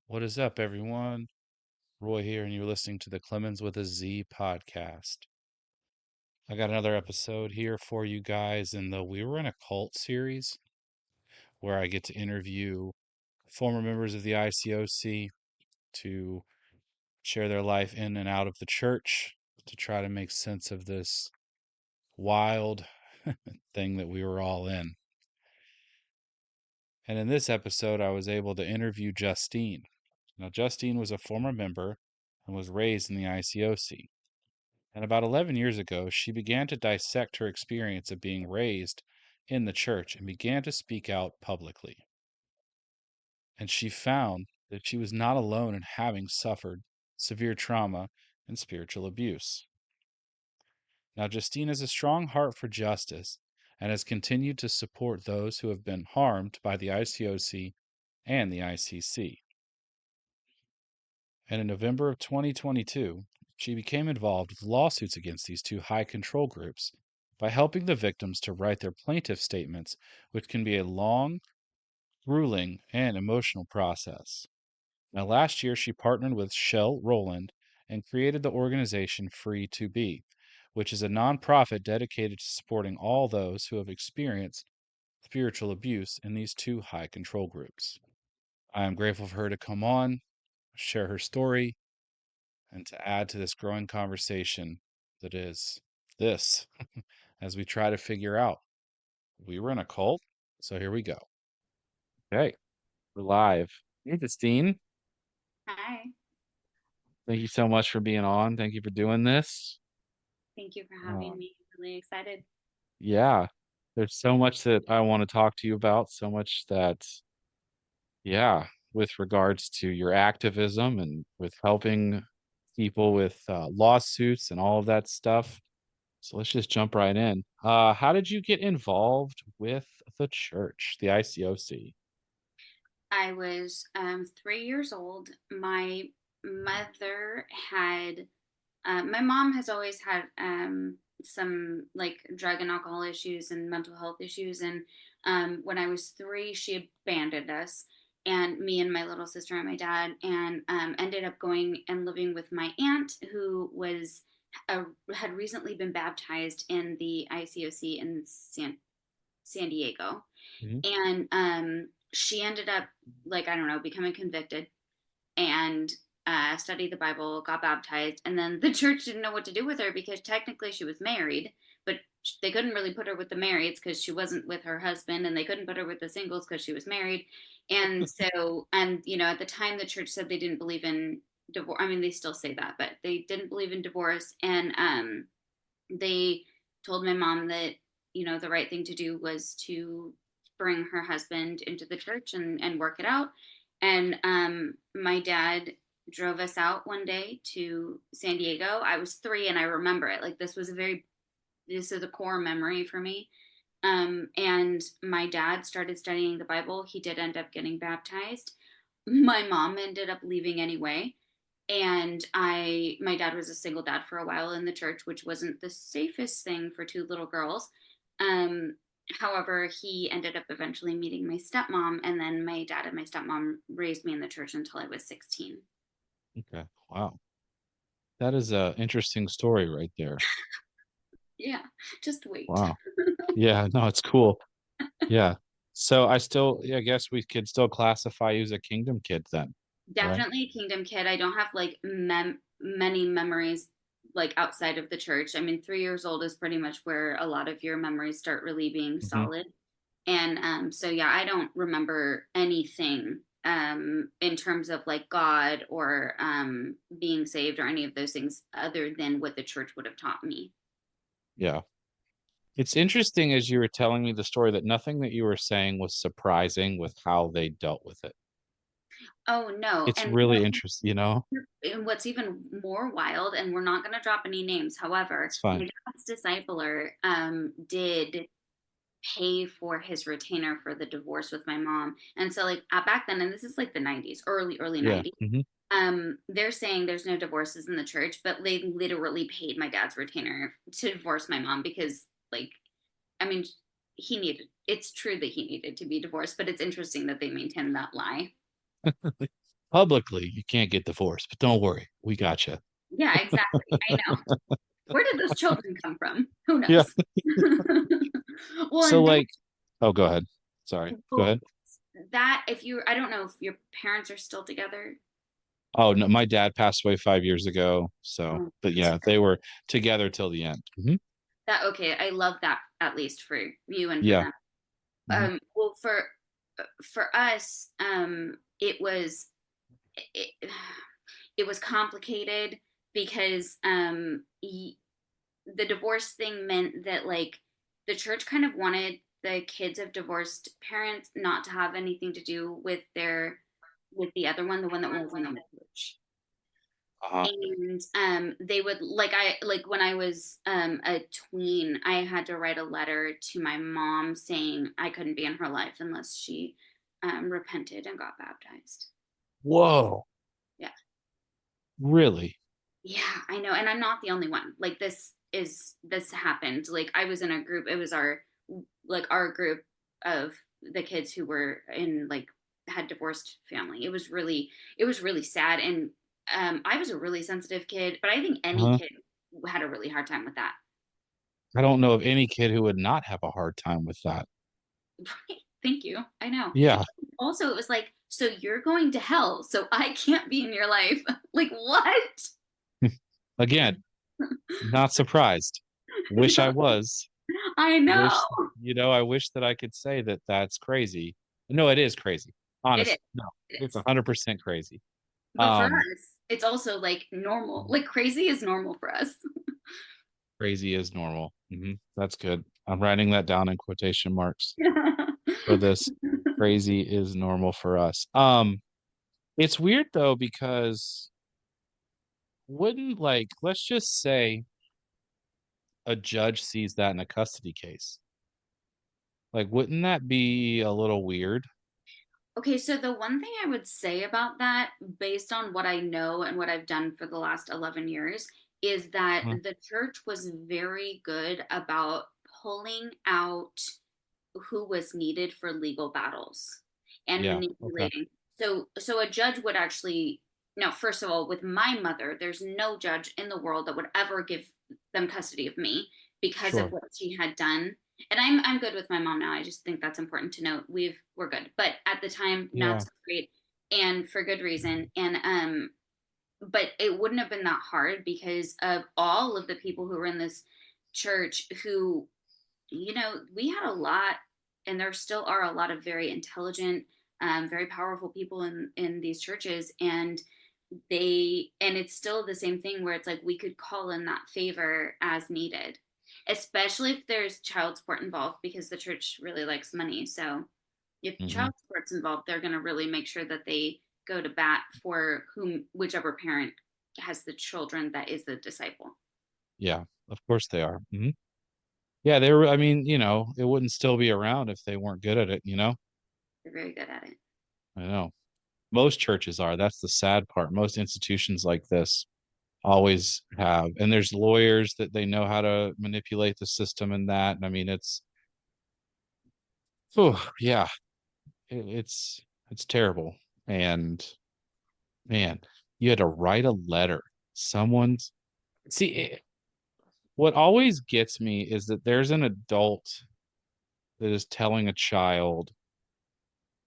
What is up, everyone? Roy here, and you're listening to the Clemens with a Z podcast. I got another episode here for you guys in the We Were in a Cult series where I get to interview former members of the ICOC to share their life in and out of the church to try to make sense of this wild thing that we were all in. And in this episode, I was able to interview Justine. Now, Justine was a former member and was raised in the ICOC. And about 11 years ago, she began to dissect her experience of being raised in the church and began to speak out publicly. And she found that she was not alone in having suffered severe trauma and spiritual abuse. Now, Justine has a strong heart for justice and has continued to support those who have been harmed by the ICOC and the ICC. And in November of 2022, she became involved with lawsuits against these two high control groups by helping the victims to write their plaintiff statements, which can be a long, grueling, and emotional process. Now, last year, she partnered with Shell Rowland and created the organization Free to Be, which is a nonprofit dedicated to supporting all those who have experienced spiritual abuse in these two high control groups. I am grateful for her to come on, share her story, and to add to this growing conversation that is this as we try to figure out we were in a cult. So here we go. Okay, we're live. Hey, Justine. Hi. Thank you so much for being on. Thank you for doing this. Thank you for having Um, me. Really excited. yeah, there's so much that I want to talk to you about, so much that, yeah, with regards to your activism and with helping people with lawsuits and all of that stuff. So let's just jump right in. How did you get involved with the church, the ICOC? I was 3 years old. My mother had, my mom has always had some like drug and alcohol issues and mental health issues. And when I was three, she abandoned us and me and my little sister and my dad, and ended up going and living with my aunt, who was had recently been baptized in the ICOC in San Diego. Mhm. And she ended up, like, I don't know, becoming convicted and studied the Bible, got baptized, and then the church didn't know what to do with her because technically she was married, but they couldn't really put her with the marrieds because she wasn't with her husband, and they couldn't put her with the singles because she was married. And so, and at the time, the church said they didn't believe in divorce. I mean, they still say that, but they didn't believe in divorce, and they told my mom that the right thing to do was to bring her husband into the church and work it out. And my dad drove us out one day to San Diego. I was three and I remember it. Like, this is a core memory for me. And my dad started studying the Bible. He did end up getting baptized. My mom ended up leaving anyway. And my dad was a single dad for a while in the church, which wasn't the safest thing for two little girls. Um, However, he ended up eventually meeting my stepmom, and then my dad and my stepmom raised me in the church until I was 16. Okay. Wow. That is a interesting story right there. Yeah, just wait. Wow. Yeah, no, it's cool. Yeah. So yeah, I guess we could still classify you as a kingdom kid then, right? Definitely a kingdom kid. I don't have like many memories like outside of the church. I mean, 3 years old is pretty much where a lot of your memories start really being Hmm. solid. And so yeah, I don't remember anything in terms of like God or being saved or any of those things other than what the church would have taught me. Yeah. It's interesting as you were telling me the story that nothing that you were saying was surprising with how they dealt with it. Oh no. It's really interesting, And what's even more wild, and we're not going to drop any names, however, It's my fine. dad's discipler did pay for his retainer for the divorce with my mom. And so like back then, and this is like the 90s, early Yeah. 90s, Hmm. they're saying there's no divorces in the church, but they literally paid my dad's retainer to divorce my mom because, like, I mean, it's true that he needed to be divorced, but it's interesting that they maintain that lie. Publicly, you can't get divorced, but don't worry, we got you. Yeah, exactly. I know. Where did those children come from? Who Yeah. knows? Well, So and that, like, oh, go ahead. Sorry. Go well, ahead. that if you, I don't know if your parents are still together. Oh no, my dad passed away 5 years ago. So, Oh, but yeah, they were together till the end. that okay. I love that at least for you and for Yeah. them. hmm Well, for us, it, it was complicated because the divorce thing meant that like the church kind of wanted the kids of divorced parents not to have anything to do with their with the other one, the one that wasn't in the church. Uh-huh. And they would like I like when I was a tween, I had to write a letter to my mom saying I couldn't be in her life unless she repented and got baptized. Whoa. Yeah. Really? Yeah, I know. And I'm not the only one. Like this happened. Like I was in a group, it was our group of the kids who were in like had divorced family. It was really sad. And I was a really sensitive kid, but I think any Uh-huh. kid had a really hard time with that. I don't know of any kid who would not have a hard time with that. Right. Thank you. I know. Yeah. Also, it was like, so you're going to hell, so I can't be in your life. Like what? Again, not surprised. Wish I was. I know. Wish, I wish that I could say that that's crazy. No, it is crazy. It is. Honestly, no, It it's is. 100% crazy. But for Um, us, it's also like normal. Like crazy is normal for us. Crazy is normal. That's good. I'm writing that down in quotation marks for this. Crazy is normal for us. It's weird though because wouldn't like let's just say a judge sees that in a custody case. Like, wouldn't that be a little weird? Okay, so the one thing I would say about that, based on what I know and what I've done for the last 11 years, is that Huh? the church was very good about pulling out who was needed for legal battles and Yeah. Okay. manipulating. So a judge would actually now, first of all, with my mother, there's no judge in the world that would ever give them custody of me because of Sure. what she had done. And I'm good with my mom now. I just think that's important to note. We're good. But at the time, not Yeah. so great and for good reason. And but it wouldn't have been that hard because of all of the people who were in this church who we had a lot, and there still are a lot of very intelligent, very powerful people in these churches, and it's still the same thing where it's like we could call in that favor as needed, especially if there's child support involved because the church really likes money. So if hmm child support's involved, they're going to really make sure that they go to bat for whichever parent has the children that is the disciple. Yeah. Of course they are. Yeah, they were. I mean, it wouldn't still be around if they weren't good at it. They're very good at it. I know. Most churches are. That's the sad part. Most institutions like this always have. And there's lawyers that they know how to manipulate the system and that. And I mean, yeah, it's terrible. And man, you had to write a letter. Someone's see, what always gets me is that there's an adult that is telling a child,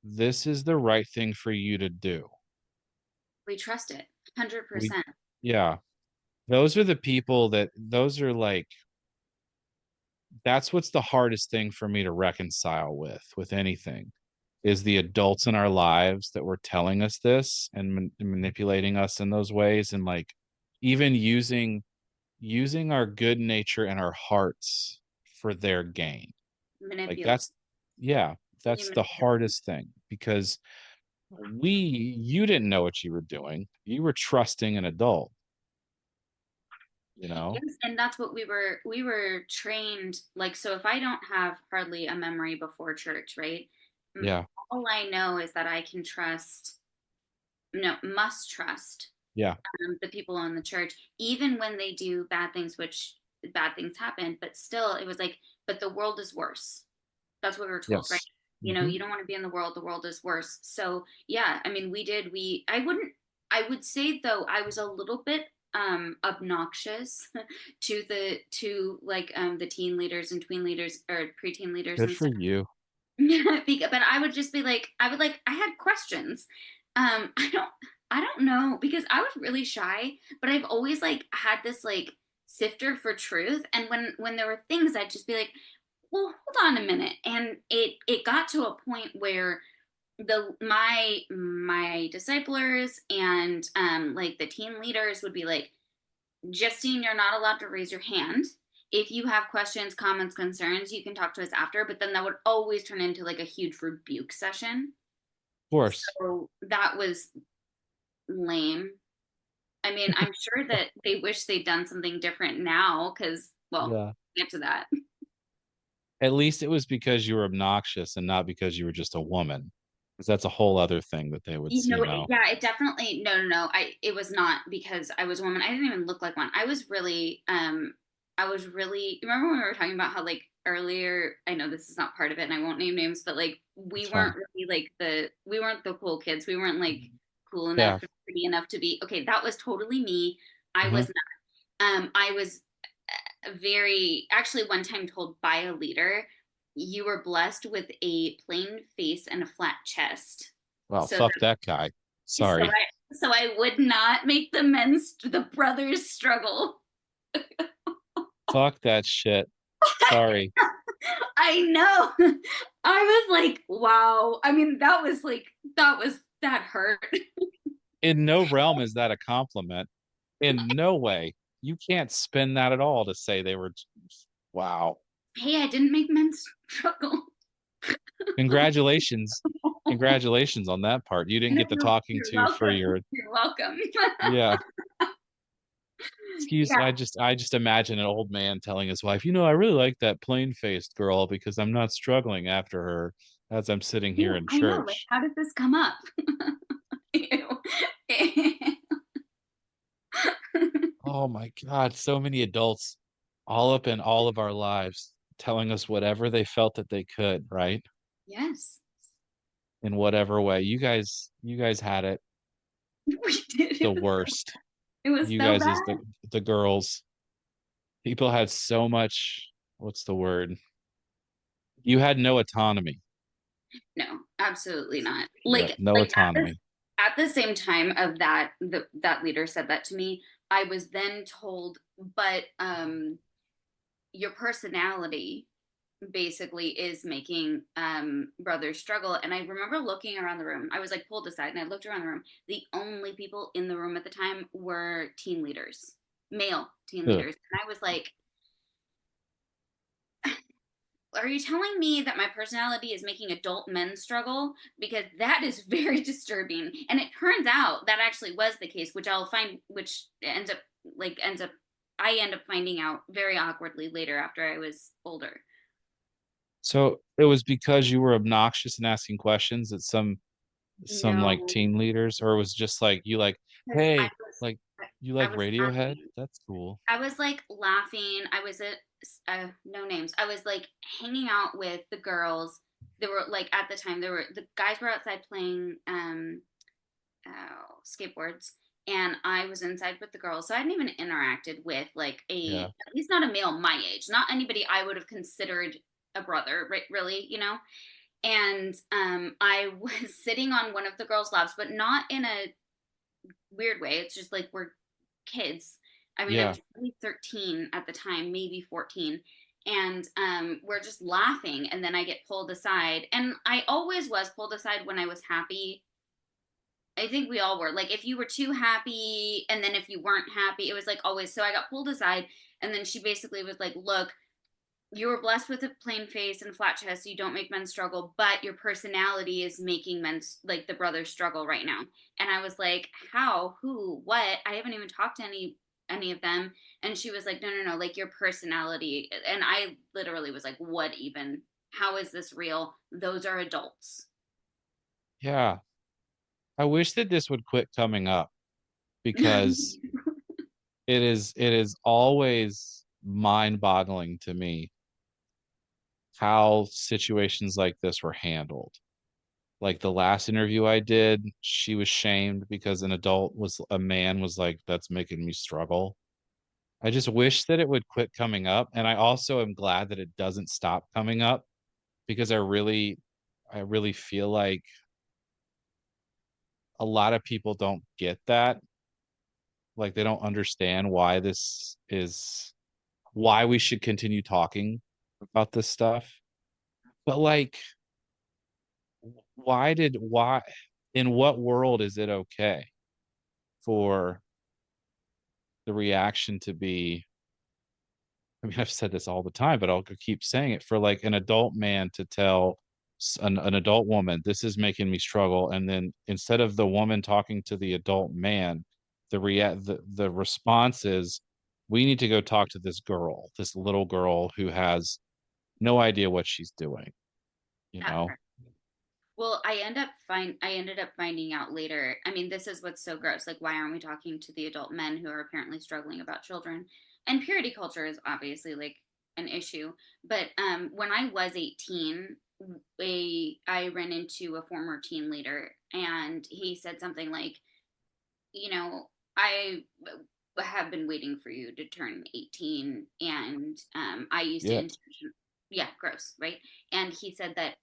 this is the right thing for you to do. We trust it We, 100%. yeah, those are the people those are like, that's what's the hardest thing for me to reconcile with anything is the adults in our lives that were telling us this and manipulating us in those ways and like even using our good nature and our hearts for their gain. Like Manipulate. that's yeah, Fully that's the manipulating. hardest thing because you didn't know what you were doing. You were trusting an adult, you know? Yes, and that's what we were trained like. So if I don't have hardly a memory before church, right? Yeah. All I know is that I can trust, no, must trust Yeah. the people in the church, even when they do bad things, which bad things happen. But still, it was like, but the world is worse. That's what we were told, right? Yes. You know, Hmm. you don't want to be in the world is worse. So yeah, I mean, I would say though, I was a little bit obnoxious to like the teen leaders and tween leaders or preteen leaders Good and for stuff. you. But I would just be like, I had questions. I I don't know because I was really shy, but I've always like had this like sifter for truth. And when there were things, I'd just be like, well, hold on a minute. And it got to a point where my disciplers and like the teen leaders would be like, Justine, you're not allowed to raise your hand. If you have questions, comments, concerns, you can talk to us after. But then that would always turn into like a huge rebuke session. Of course. So that was lame. I mean, I'm sure that they wish they'd done something different now because, well, Yeah. get to that. At least it was because you were obnoxious and not because you were just a woman. Because that's a whole other thing that they would You see know, now. yeah, it definitely no. It was not because I was a woman. I didn't even look like one. I was really remember when we were talking about how like earlier, I know this is not part of it and I won't name names, but like we That's fine. weren't really like we weren't the cool kids. We weren't like cool enough Yeah. and pretty enough to be okay, that was totally me. I Hmm. was not. I was very actually one time told by a leader, you were blessed with a plain face and a flat chest. Well, So fuck that guy. so Sorry. I would not make the brothers struggle. Fuck that shit. Sorry. I know. I was like, wow. I mean, that hurt. In no realm is that a compliment. In no way. You can't spin that at all to say they were wow. Hey, I didn't make men struggle. Congratulations. Congratulations on that part. You didn't No, get the no, talking you're to for welcome. your You're welcome. yeah. Excuse Yeah. I just imagine an old man telling his wife, "You know, I really like that plain-faced girl because I'm not struggling after her as I'm sitting here in I know. Like, church." how did this come up? Oh my God, so many adults all up in all of our lives telling us whatever they felt that they could, right? Yes, In whatever way. You guys had it we did. the worst. It was You so guys as bad. the girls. People had so much, what's the word? You had no autonomy. No, absolutely not. Yeah, no autonomy. At the same time of that leader said that to me, I was then told, but your personality basically is making brothers struggle. And I remember looking around the room. I was like pulled aside and I looked around the room. The only people in the room at the time were teen leaders, male teen Ugh. leaders. And I was like, are you telling me that my personality is making adult men struggle? Because that is very disturbing. And it turns out that actually was the case, which ends up, I end up finding out very awkwardly later after I was older. So it was because you were obnoxious and asking questions that some like No, teen leaders, or it was just like you like, because hey, like you I like was Radiohead? laughing. That's cool. I was like laughing. I was at no names. I was like hanging out with the girls. There were like at the time there were the guys were outside playing skateboards, and I was inside with the girls. So I hadn't even interacted with like Yeah. at least not a male my age, not anybody I would have considered a brother, right? Really, you know. And I was sitting on one of the girls' laps, but not in a weird way. It's just like we're kids. I mean, I Yeah. was probably 13 at the time, maybe 14. And we're just laughing. And then I get pulled aside. And I always was pulled aside when I was happy. I think we all were. Like, if you were too happy, and then if you weren't happy, it was like always. So I got pulled aside. And then she basically was like, look, you were blessed with a plain face and a flat chest, so you don't make men struggle, but your personality is making men like the brothers struggle right now. And I was like, how, who, what? I haven't even talked to any of them. And she was like, no, like your personality. And I literally was like, what even? How is this real? Those are adults. Yeah. I wish that this would quit coming up because it is always mind-boggling to me how situations like this were handled. Like the last interview I did, she was shamed because a man was like, "That's making me struggle." I just wish that it would quit coming up, and I also am glad that it doesn't stop coming up because I really feel like a lot of people don't get that. Like, they don't understand why we should continue talking about this stuff. But, like, why in what world is it okay for the reaction to be I mean, I've said this all the time, but I'll keep saying it, for, like, an adult man to tell an adult woman, "This is making me struggle," and then instead of the woman talking to the adult man, the response is, "We need to go talk to this little girl who has no idea what she's doing," you That know? part. Well, I ended up finding out later. I mean, this is what's so gross. Like, why aren't we talking to the adult men who are apparently struggling about children? And purity culture is obviously like an issue. But when I was 18, I ran into a former teen leader, and he said something like, you know, I have been waiting for you to turn 18, and I used to Yet. intention. Yeah, gross, right? And he said that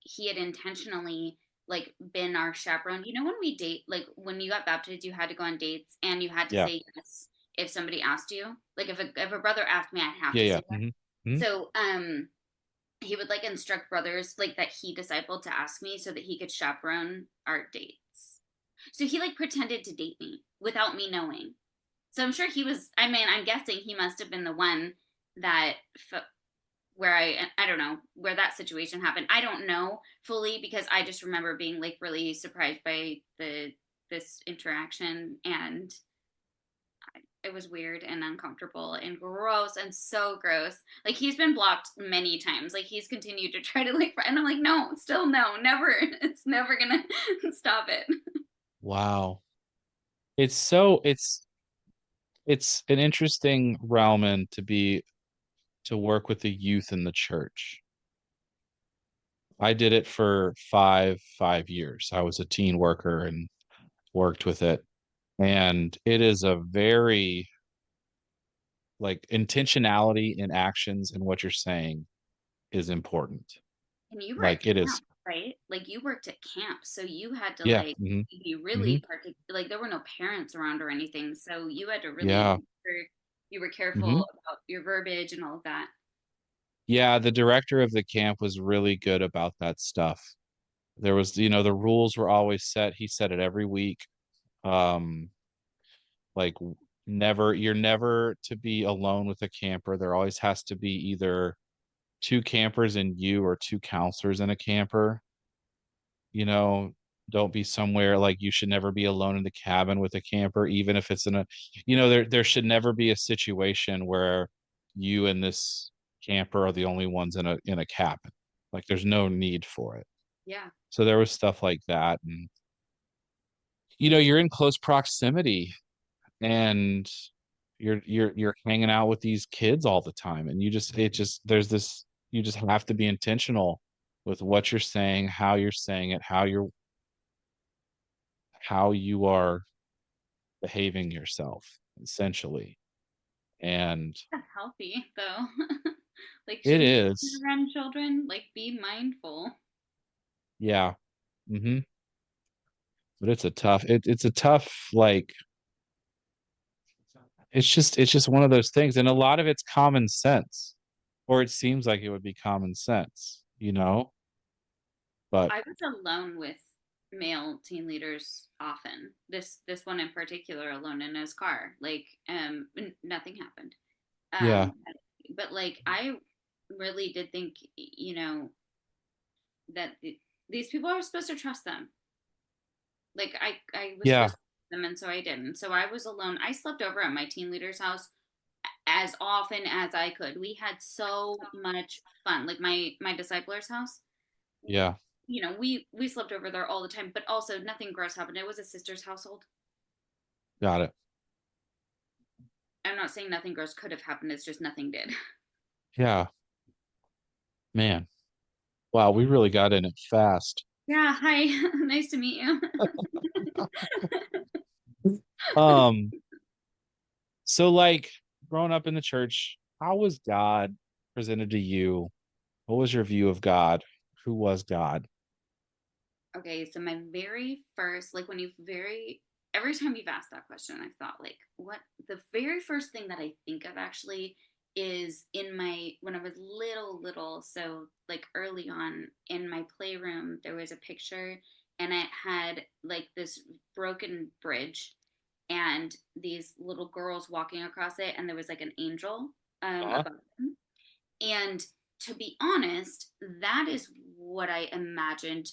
he had intentionally like been our chaperone. You know, when we date, like when you got baptized, you had to go on dates and you had to Yeah. say yes if somebody asked you. Like if a brother asked me, I'd have Yeah, to yeah. say yes. Mhm. Mhm. So he would like instruct brothers like that he discipled to ask me so that he could chaperone our dates. So he like pretended to date me without me knowing. So I'm sure he was. I mean, I'm guessing he must have been the one that where I don't know where that situation happened. I don't know fully because I just remember being like really surprised by the this interaction, and it was weird and uncomfortable and gross and so gross. Like he's been blocked many times. Like he's continued to try to like and I'm like no, still no, never. It's never going to stop it. Wow. It's an interesting realm and to work with the youth in the church. I did it for 5 years. I was a teen worker and worked with it, and it is a very like, intentionality in actions and what you're saying is important. And you were at Like, it is. camp, right? Like you worked at camp, so you had to Yeah, like mhm, be really mhm, like there were no parents around or anything, so you had to really yeah, make sure you were careful mhm. about your verbiage and all of that. Yeah, the director of the camp was really good about that stuff. There was the rules were always set, he said it every week, um, like, w never you're never to be alone with a camper, there always has to be either 2 campers and you or 2 counselors in a camper, you know? Don't be somewhere like, you should never be alone in the cabin with a camper, even if it's in a there should never be a situation where you and this camper are the only ones in a cabin. Like, there's no need for it. Yeah. So, there was stuff like that, and, you're in close proximity, and you're hanging out with these kids all the time, and there's this you just have to be intentional with what you're saying, how you're saying it, how you are behaving yourself, essentially, and That's healthy though. Like it shouldn't you be is. around children? Like be mindful. Yeah, mhm, but it's a tough, like it's just one of those things, and a lot of it's common sense, or it seems like it would be common sense, but I was alone with male teen leaders often. This one in particular alone in his car. Like nothing happened. yeah, Um but like I really did think that these people are supposed to trust them. Like I was yeah, supposed to trust them, and so I didn't. So I was alone. I slept over at my teen leader's house as often as I could. We had so much fun. Like my discipler's house. yeah, We slept over there all the time, but also nothing gross happened. It was a sister's household. got it. I'm not saying nothing gross could have happened. It's just nothing did. Yeah. Man, wow, we really got in it fast. Yeah, hi. Nice to meet you. Um, so like growing up in the church, how was God presented to you? What was your view of God? Who was God? Okay, so my very first, like when every time you've asked that question, I've thought like, what the very first thing that I think of actually is when I was little, so like early on in my playroom, there was a picture and it had like this broken bridge and these little girls walking across it, and there was like an angel Uh-huh. above them. And to be honest, that is what I imagined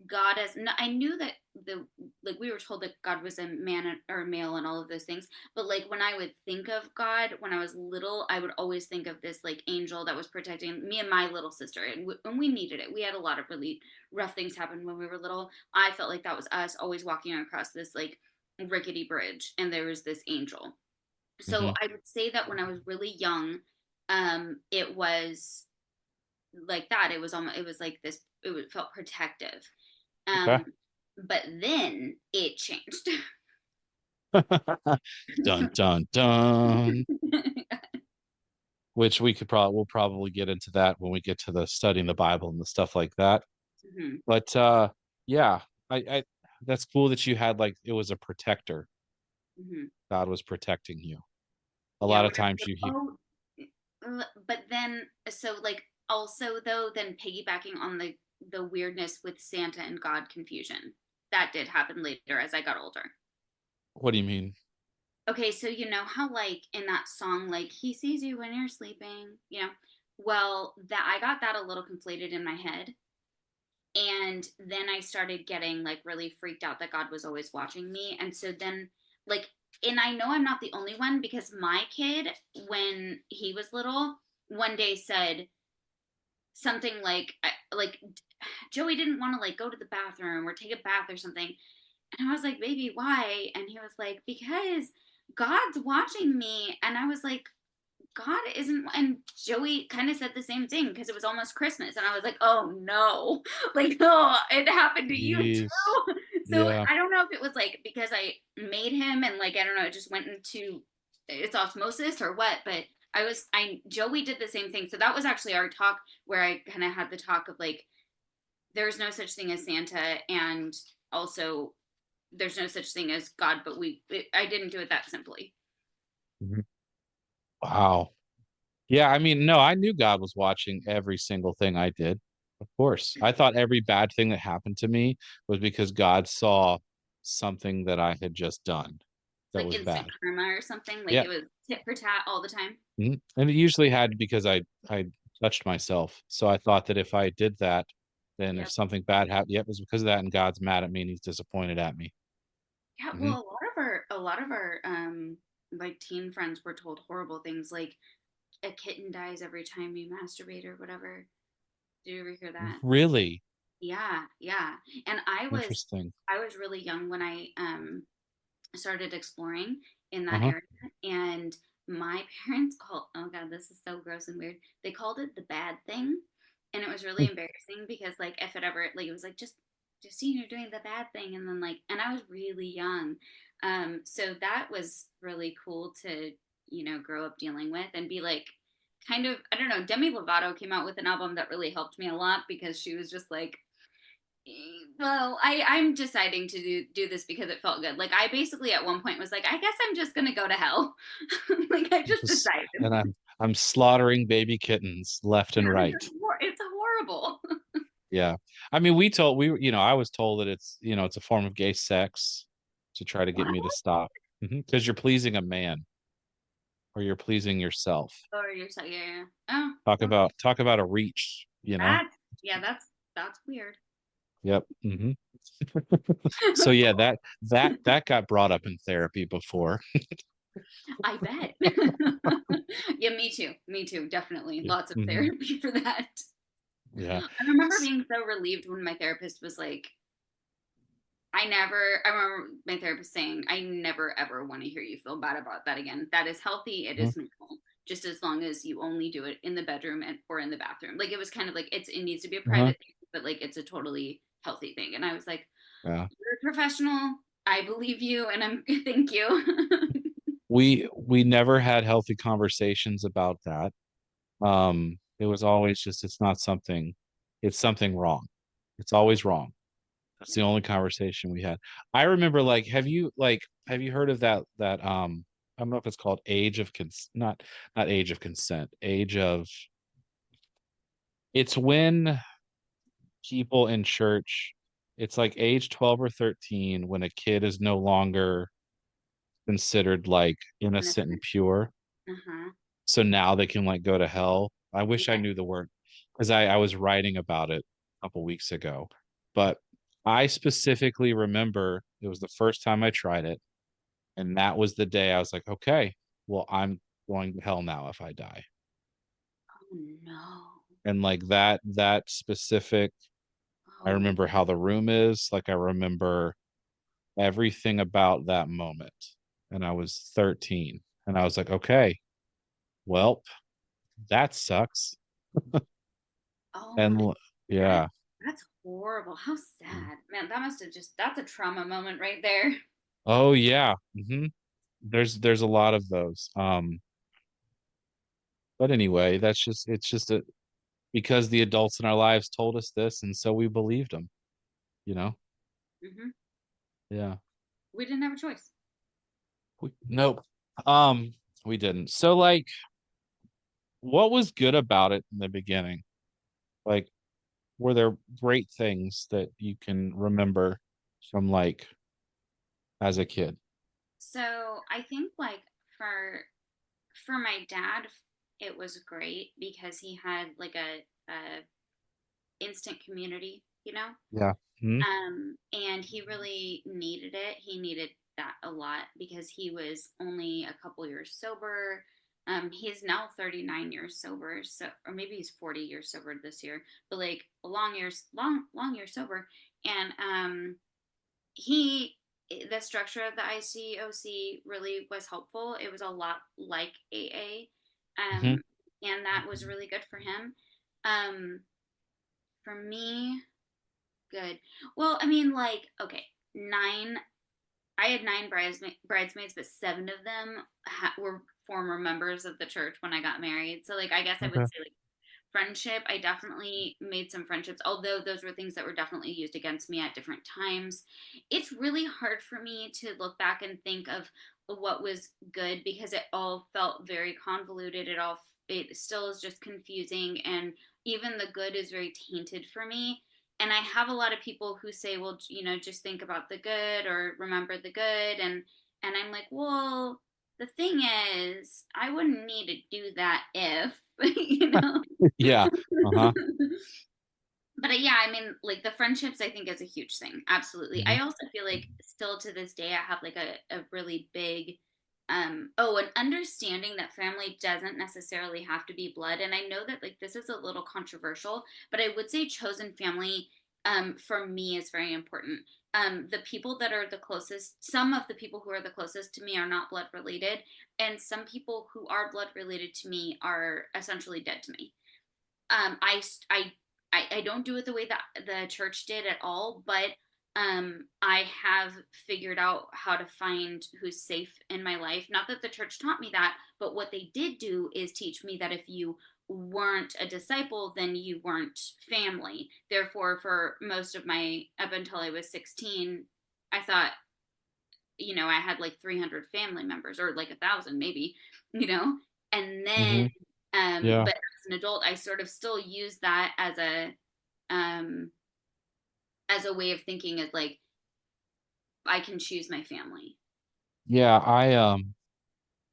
God as. I knew that the like we were told that God was a man or a male and all of those things, but like when I would think of God when I was little, I would always think of this like angel that was protecting me and my little sister, and we needed it. We had a lot of really rough things happen when we were little. I felt like that was us always walking across this like rickety bridge, and there was this angel. So Hmm. I would say that when I was really young, it was like that. It was almost, it was like this, felt protective. Okay. Um, but then it changed. Dun dun dun. Which we'll probably get into that when we get to the studying the Bible and the stuff like that. Mhm. But yeah, I that's cool that you had like it was a protector. Mhm. God was protecting you. A Yeah, lot of where times you hear, but then so like also though then piggybacking on the weirdness with Santa and God confusion. That did happen later as I got older. what do you mean? Okay, so you know how like in that song, like he sees you when you're sleeping, you know? Well, that I got that a little conflated in my head. And then I started getting like really freaked out that God was always watching me. And so then like and I know I'm not the only one because my kid, when he was little, one day said something like Joey didn't want to like go to the bathroom or take a bath or something. And I was like, baby, why? And he was like, because God's watching me. And I was like, God isn't. And Joey kind of said the same thing because it was almost Christmas. And I was like, oh no, like, oh, it happened to you Jeez. too. So Yeah. I don't know if it was like because I made him and like, I don't know, it just went into it's osmosis or what. But Joey did the same thing. So that was actually our talk where I kind of had the talk of like, there's no such thing as Santa. And also, there's no such thing as God, but I didn't do it that simply. Mhm. Wow. Yeah, I mean, no, I knew God was watching every single thing I did. Of course. I thought every bad thing that happened to me was because God saw something that I had just done that Like was instant bad. karma or something. Like Yeah. it was tit for tat all the time. Mhm. And it usually had because I touched myself. So I thought that if I did that, then if Yep. something bad happened, yeah, it was because of that, and God's mad at me and he's disappointed at me. Yeah. Hmm. Well, a lot of our like teen friends were told horrible things, like a kitten dies every time you masturbate or whatever. Did you ever hear that? Really Yeah, yeah. And interesting. I was really young when I started exploring in that Uh-huh. area, and my parents called, oh god, this is so gross and weird, they called it the bad thing. And it was really embarrassing because like if it ever like it was like just seeing you're doing the bad thing, and then like and I was really young, so that was really cool to grow up dealing with and be like kind of, I don't know, Demi Lovato came out with an album that really helped me a lot because she was just like, well, I'm deciding to do this because it felt good. Like I basically at one point was like, I guess I'm just gonna go to hell. Like I just Just- decided. and I'm slaughtering baby kittens left and right. It's horrible. Yeah. I mean, I was told that it's a form of gay sex to try to get What? me to stop. Because you're pleasing a man or you're pleasing yourself. Or you're so yeah, yeah. Oh, well, Talk about a reach. that's yeah, that's weird. Yep. So yeah, that got brought up in therapy before. I bet. Yeah, me too. Me too. Definitely. Yeah. Lots of Hmm. therapy for that. Yeah. I remember being so relieved when my therapist was like, I remember my therapist saying, I never ever want to hear you feel bad about that again. That is healthy. It Mhm. is normal. just as long as you only do it in the bedroom and or in the bathroom. Like it was kind of like it needs to be a Uh-huh. private thing, but like it's a totally healthy thing. And I was like, Yeah. you're a professional. I believe you, and I'm thank you. We never had healthy conversations about that. It was always just it's something wrong. It's always wrong. That's Yeah. the only conversation we had. I remember like have you heard of that I don't know if it's called age of not age of consent, age of it's when people in church it's like age 12 or 13 when a kid is no longer considered like innocent and Innocent. pure. Uh-huh. So now they can like go to hell. I wish I Yeah. knew the word because I was writing about it a couple weeks ago. But I specifically remember it was the first time I tried it. And that was the day I was like, okay, well, I'm going to hell now if I die. Oh no. And like that specific, I Oh, remember how the room is. Like I remember everything about that moment. And I was 13. And I was like, okay, well, that sucks. oh And my. That yeah. that's horrible. How sad. Man, that must have just that's a trauma moment right there. Oh yeah. There's a lot of those. But anyway, it's just a because the adults in our lives told us this, and so we believed them, you know? Hmm. Yeah. We didn't have a choice. Nope. Um, we didn't. So like what was good about it in the beginning? Like, were there great things that you can remember from like as a kid? So I think like for my dad, it was great because he had like a instant community, you know. Yeah. Hmm. And he really needed it. He needed that a lot because he was only a couple years sober. He's now 39 years sober, so or maybe he's 40 years sober this year, but like long years sober. And he the structure of the ICOC really was helpful. It was a lot like AA, Hmm. and that was really good for him. Um, for me, good. Well, I mean, like, okay, nine. I had nine bridesmaids, but seven of them were former members of the church when I got married. So, like, I guess I would Okay. say, like, friendship. I definitely made some friendships, although those were things that were definitely used against me at different times. It's really hard for me to look back and think of what was good because it all felt very convoluted. It still is just confusing, and even the good is very tainted for me. And I have a lot of people who say, well, just think about the good or remember the good, and I'm like, well, the thing is, I wouldn't need to do that if, you know. Yeah. Uh-huh. But yeah, I mean, like the friendships, I think is a huge thing. Absolutely. Hmm. I also feel like still to this day, I have like a really big, an understanding that family doesn't necessarily have to be blood. And I know that like this is a little controversial, but I would say chosen family, for me is very important. The people that are the closest, some of the people who are the closest to me are not blood related, and some people who are blood related to me are essentially dead to me. um i i I don't do it the way that the church did at all, but I have figured out how to find who's safe in my life. Not that the church taught me that, but what they did do is teach me that if you weren't a disciple, then you weren't family. Therefore, for most of my up until I was 16, I thought, I had like 300 family members or like 1,000 maybe, you know. And then Hmm. Yeah. but as an adult, I sort of still use that um as a way of thinking, as like I can choose my family. Yeah,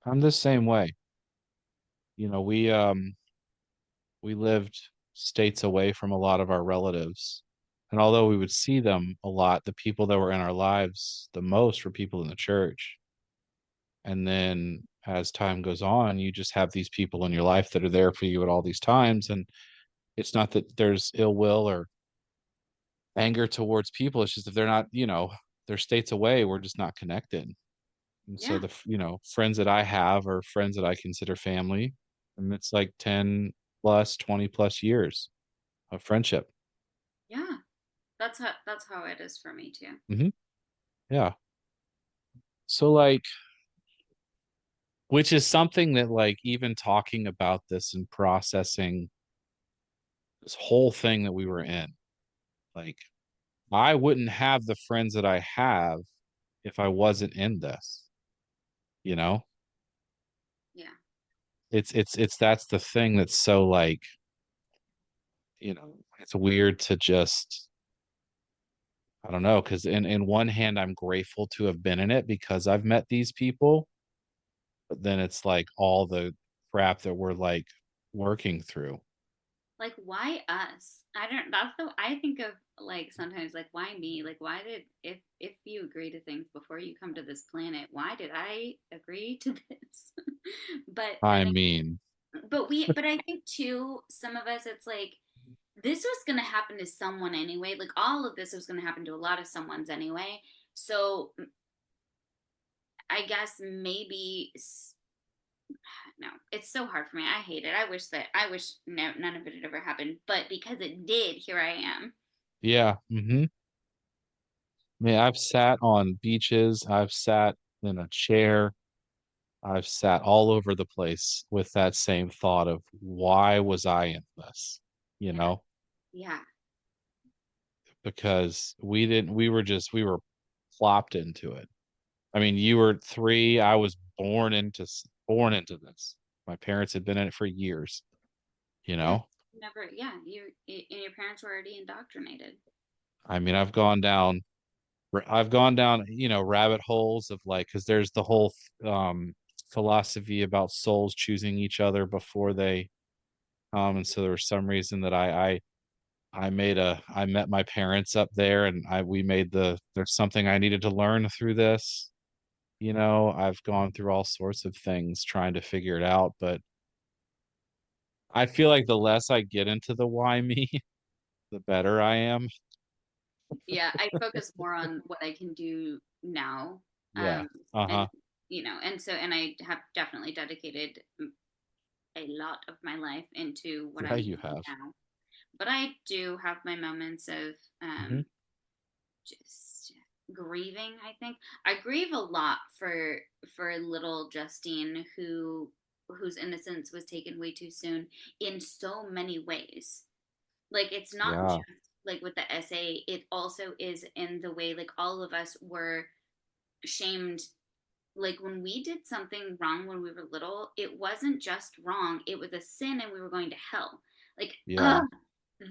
I'm the same way. You know, we lived states away from a lot of our relatives. And although we would see them a lot, the people that were in our lives the most were people in the church. And then as time goes on, you just have these people in your life that are there for you at all these times. And it's not that there's ill will or anger towards people. It's just if they're not, they're states away, we're just not connected. And so Yeah. friends that I have are friends that I consider family, and it's like 10 plus, 20 plus years of friendship. Yeah. That's how it is for me too. Hmm. Yeah. So like, which is something that like even talking about this and processing this whole thing that we were in, like I wouldn't have the friends that I have if I wasn't in this, you know? Yeah. It's that's the thing that's so like, it's weird to just I don't know, because in one hand I'm grateful to have been in it because I've met these people, but then it's like all the crap that we're like working through. Like, why us? I don't. That's the. I think of like sometimes like, why me? Like, why did if you agree to things before you come to this planet, why did I agree to this? But I then, mean, but I think too, some of us, it's like this was gonna happen to someone anyway. Like all of this was gonna happen to a lot of someone's anyway. So I guess maybe no, it's so hard for me. I hate it. I wish no, none of it had ever happened. But because it did, here I am. yeah, I mean, I've sat on beaches, I've sat in a chair, I've sat all over the place with that same thought of why was I in this? You Yeah. know, Yeah. because we were plopped into it. I mean, you were 3, I was born into this. My parents had been in it for years, you Yeah. know? Never. Yeah. And your parents were already indoctrinated. I mean, I've gone down, rabbit holes of like, because there's the whole philosophy about souls choosing each other before they come, and so there was some reason that I met my parents up there, and I we made there's something I needed to learn through this. I've gone through all sorts of things trying to figure it out, but I feel like the less I get into the why me, the better I am. Yeah. I focus more on what I can do now. Yeah. And Uh-huh. and I have definitely dedicated a lot of my life into what Yeah, I'm you doing have. now. But I do have my moments of Hmm. just grieving. I think I grieve a lot for little Justine, whose innocence was taken way too soon in so many ways. Like it's not Yeah. just like with the essay, it also is in the way like all of us were shamed. Like when we did something wrong when we were little, it wasn't just wrong, it was a sin and we were going to hell. Like Yeah.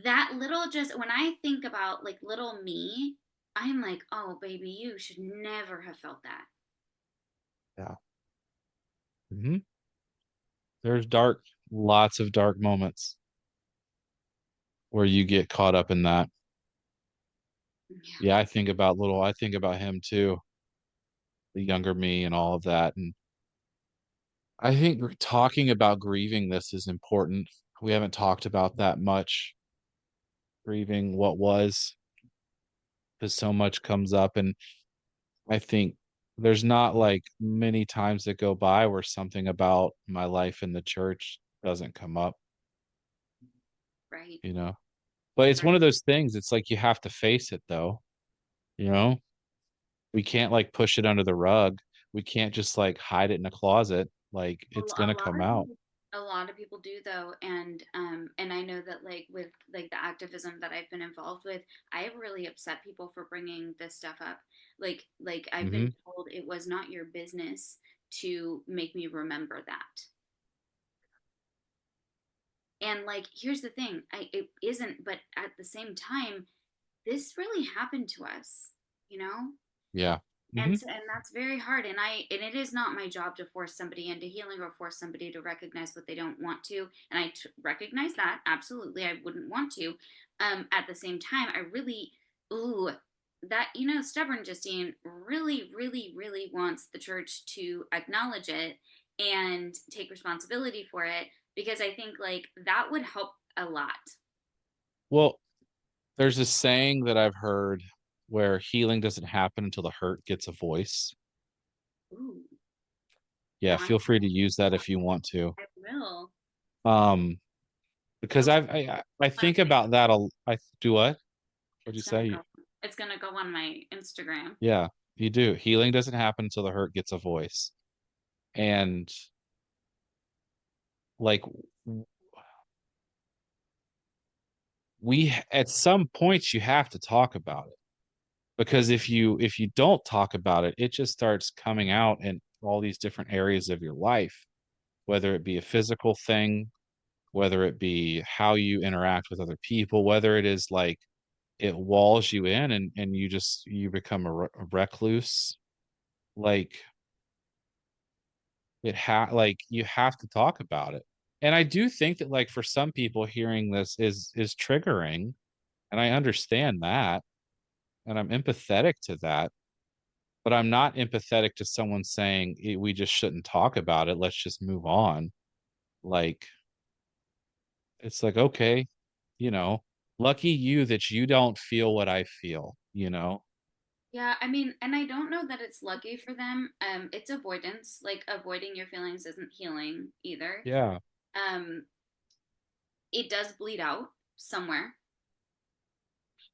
that little, just when I think about like little me, I'm like, oh baby, you should never have felt that. Yeah. Hmm. There's lots of dark moments where you get caught up in that. Yeah. Yeah, I think about him too, the younger me and all of that. And I think talking about grieving this is important. We haven't talked about that much, grieving what was, because so much comes up. And I think there's not like many times that go by where something about my life in the church doesn't come up, Right. you know? But it's one Right. of those things, it's like you have to face it though, you know? We can't like push it under the rug. We can't just like hide it in a closet. Like it's A gonna lot come of out. people, a lot of people do though, and I know that like with like the activism that I've been involved with, I have really upset people for bringing this stuff up. Like I've been Hmm. told it was not your business to make me remember that. And like here's the thing, it isn't, but at the same time, this really happened to us, you know? Yeah. Hmm. And that's very hard, and it is not my job to force somebody into healing or force somebody to recognize what they don't want to, and recognize that absolutely I wouldn't want to. At the same time, I really, ooh, that, stubborn Justine really really really wants the church to acknowledge it and take responsibility for it, because I think like that would help a lot. Well, there's a saying that I've heard where healing doesn't happen until the hurt gets a voice. Ooh, Yeah, now I'm feel free to use that if you want to. I will. Um, because It'll I think about that I do what? What'd you it's gonna say? go it's gonna go on my Instagram. Yeah, you do. Healing doesn't happen until the hurt gets a voice. And like we at some points you have to talk about it because if you don't talk about it, it just starts coming out in all these different areas of your life, whether it be a physical thing, whether it be how you interact with other people, whether it is like it walls you in and you become a recluse. Like like you have to talk about it. And I do think that like for some people hearing this is triggering, and I understand that, and I'm empathetic to that, but I'm not empathetic to someone saying we just shouldn't talk about it. Let's just move on. Like it's like okay, you know, lucky you that you don't feel what I feel, you know? Yeah, I mean, and I don't know that it's lucky for them. It's avoidance. Like avoiding your feelings isn't healing either. Yeah. Um, it does bleed out somewhere,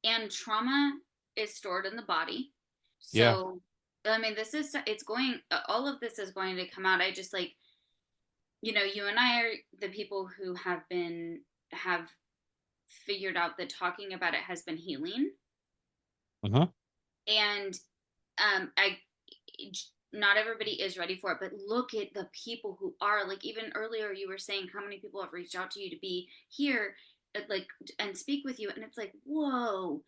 and trauma is stored in the body. Yeah. So, I mean, this is it's going. All of this is going to come out. I just like you and I are the people who have figured out that talking about it has been healing, Uh-huh. and I not everybody is ready for it, but look at the people who are. Like even earlier you were saying how many people have reached out to you to be here, like, and speak with you, and it's like, whoa,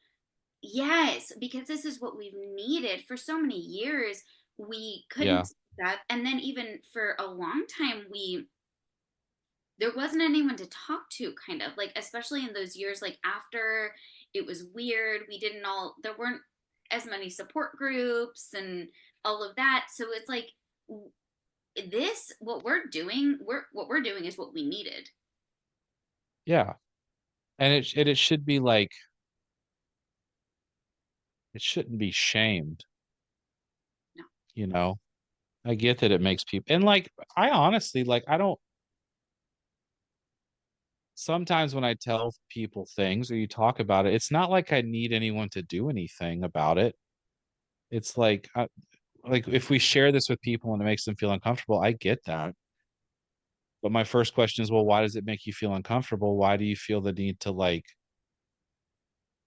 yes, because this is what we've needed for so many years. We Yeah. couldn't that, and then even for a long time there wasn't anyone to talk to, kind of like, especially in those years like after it was weird, we didn't all there weren't as many support groups and all of that. So it's like this what we're doing is what we needed. Yeah. And it should be like it shouldn't be shamed, No. you know? I get that it makes people and like I honestly like I don't sometimes when I tell people things or you talk about it, it's not like I need anyone to do anything about it. It's like if we share this with people and it makes them feel uncomfortable, I get that. But my first question is, well, why does it make you feel uncomfortable? Why do you feel the need to like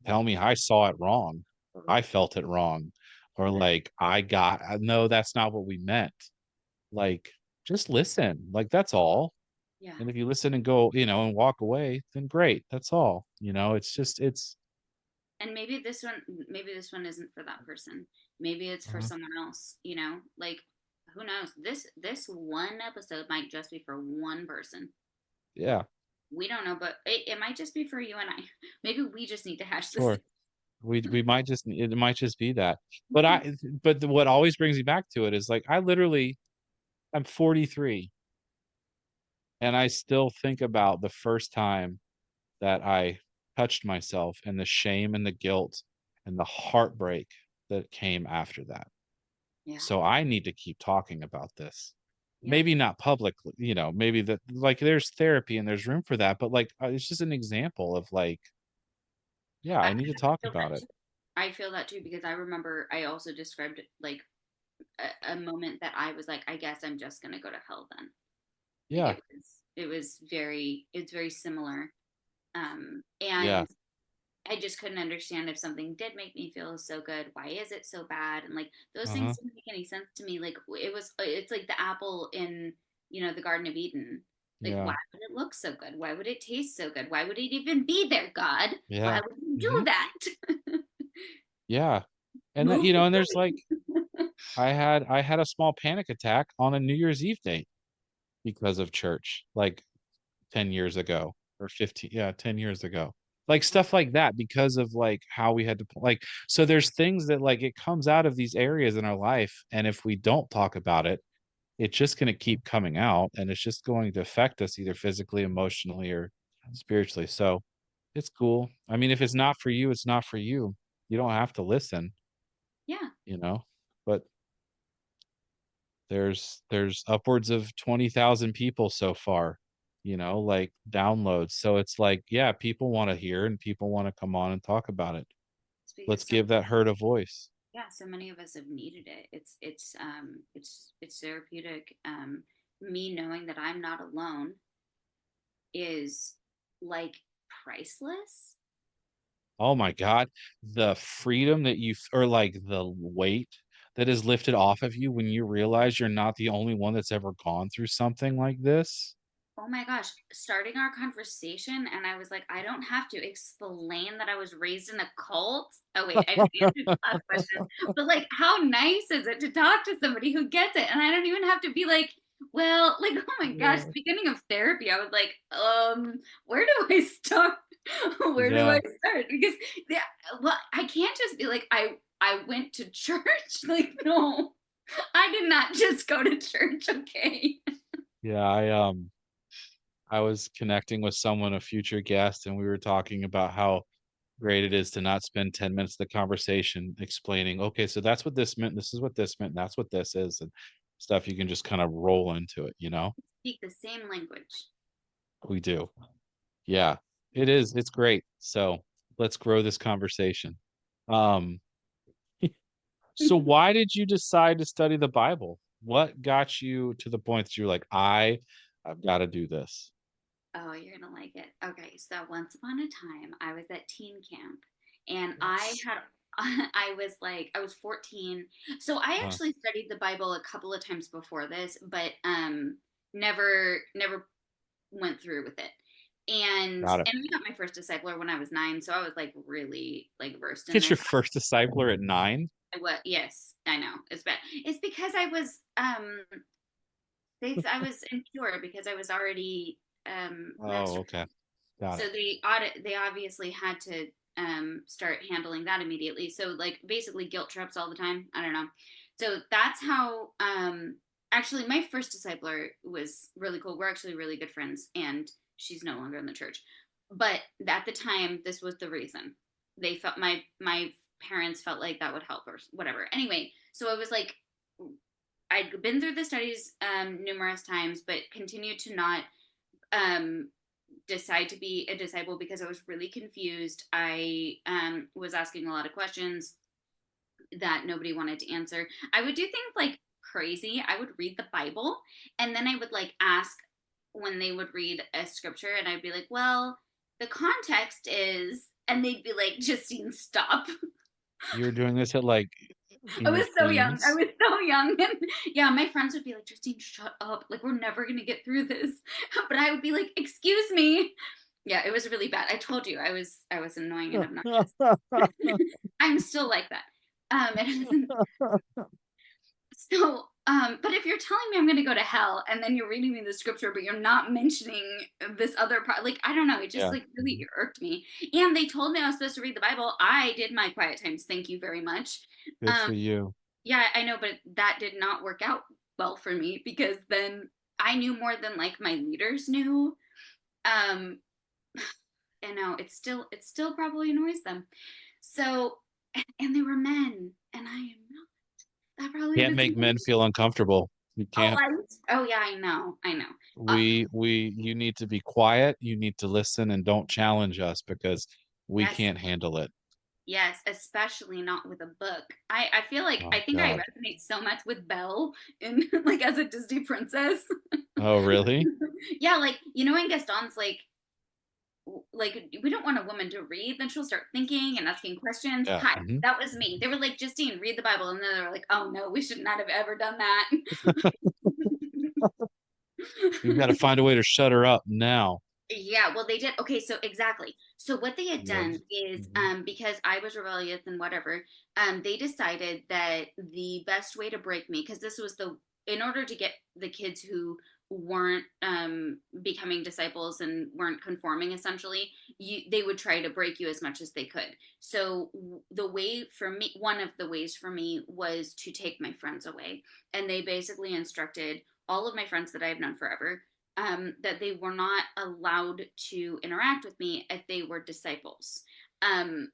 tell me I saw it wrong or I felt it wrong or like no, that's not what we meant. Like just listen. Like that's all. Yeah. And if you listen and go, and walk away, then great. That's all. It's just it's And maybe this one isn't for that person. Maybe it's for uh, someone else, like who knows. This one episode might just be for one person. yeah, We don't know, but it might just be for you and I. Maybe we just need to hash this. sure. We might just it might just be that. What always brings me back to it is like I'm 43 and I still think about the first time that I touched myself and the shame and the guilt and the heartbreak that came after that. Yeah. So I need to keep talking about this. Yeah. Maybe not publicly, maybe that like there's therapy and there's room for that, but like it's just an example of like, yeah, I I need to talk feel about that it. too. I feel that too because I remember I also described like a moment that I was like, I guess I'm just gonna go to hell then. Like Yeah, it's very similar. yeah, And I just couldn't understand if something did make me feel so good, why is it so bad? And like those uh-huh, things didn't make any sense to me. Like it's like the apple in, the Garden of Eden. Like yeah, why would it look so good? Why would it taste so good? Why would it even be there, God? Why yeah, would you do mhm, that? yeah. And that, Move the and there's like tree. I had a small panic attack on a New Year's Eve date because of church, like 10 years ago or 15, yeah, 10 years ago. Like stuff like that because of like how we had to like so there's things that like it comes out of these areas in our life and if we don't talk about it, it's just going to keep coming out and it's just going to affect us either physically, emotionally or spiritually. So, it's cool. I mean, if it's not for you, it's not for you. You don't have to listen, Yeah. you know. But There's upwards of 20,000 people so far, like, downloads, so it's like, yeah, people wanna hear and people wanna come on and talk about it. It's Let's because give that herd a voice. yeah, so many of us have needed it. It's therapeutic. Me knowing that I'm not alone is like priceless. Oh my god, the freedom that or, like, the weight that is lifted off of you when you realize you're not the only one that's ever gone through something like this. Oh my gosh, starting our conversation, and I was like, I don't have to explain that I was raised in a cult. Oh, wait, I didn't answer the last question. But like, how nice is it to talk to somebody who gets it? And I don't even have to be like, well, like, oh my gosh, Yeah. beginning of therapy, I was like, where do I start? Where do I Yeah, start? Because yeah, well, I can't just be like, I went to church. Like, no, I did not just go to church, okay? yeah, I was connecting with someone, a future guest, and we were talking about how great it is to not spend 10 minutes of the conversation explaining, "Okay, so that's what this meant, this is what this meant, and that's what this is," and stuff. You can just kinda roll into it, you know? Speak the same language. We do. Yeah. It is, it's great. So, let's grow this conversation. Um, so why did you decide to study the Bible? What got you to the point that you're like, I've gotta do this"? Oh, you're gonna like it. Okay, so once upon a time, I was at teen camp, and I Yes. had, I was 14. So I Uh, actually studied the Bible a couple of times before this, but never went through with it. got it. And I got my first discipler when I was 9, so I was like really like versed in Get your this. first discipler at 9? What? Yes, I know it's bad. It's because I was I was impure because I was already Oh, menstruating. okay. Got So it. they obviously had to start handling that immediately. So like basically guilt trips all the time. I don't know. So that's how actually my first discipler was really cool. We're actually really good friends, and she's no longer in the church. But at the time, this was the reason. They felt my parents felt like that would help or whatever. Anyway, so I was like, I'd been through the studies numerous times, but continued to not um, decide to be a disciple because I was really confused. I was asking a lot of questions that nobody wanted to answer. I would do things like crazy. I would read the Bible, and then I would like ask when they would read a scripture, and I'd be like, well, the context is, and they'd be like, Justine, stop. You were doing this at, like, I in your was so young. I teens? was so young. And yeah, my friends would be like, Justine, shut up. Like, we're never going to get through this. But I would be like, excuse me. Yeah, it was really bad. I told you I was annoying and obnoxious. I'm still like that. And so, but if you're telling me I'm going to go to hell and then you're reading me the scripture, but you're not mentioning this other part, like, I don't know. It just Yeah, like really irked me. And they told me I was supposed to read the Bible. I did my quiet times. Thank you very much. good Um, for you. Yeah, I know, but that did not work out well for me because then I knew more than like my leaders knew. Um, and now it still probably annoys them. So, and they were men, and I am not. That probably Can't doesn't. make men feel uncomfortable. You Oh, can't. oh yeah, I know. Uh, You need to be quiet, you need to listen, and don't challenge us because we yes, can't handle it. yes, especially not with a book. I feel like I Oh think I god. resonate so much with Belle in like as a Disney princess. Oh, really? Yeah, like you know, in Gaston's like we don't want a woman to read, then she'll start thinking and asking questions. Yeah, Hi, mhm. that was me. They were like, Justine, read the Bible. And then they were like, oh no, we should not have ever done that. We've gotta find a way to shut her up now. Yeah, well, they did. Okay, so exactly. So what they had done Yes. is, Mhm. because I was rebellious and whatever, they decided that the best way to break me, because this was in order to get the kids who weren't becoming disciples and weren't conforming, essentially, they would try to break you as much as they could. So the way for me, one of the ways for me was to take my friends away, and they basically instructed all of my friends that I have known forever that they were not allowed to interact with me if they were disciples. And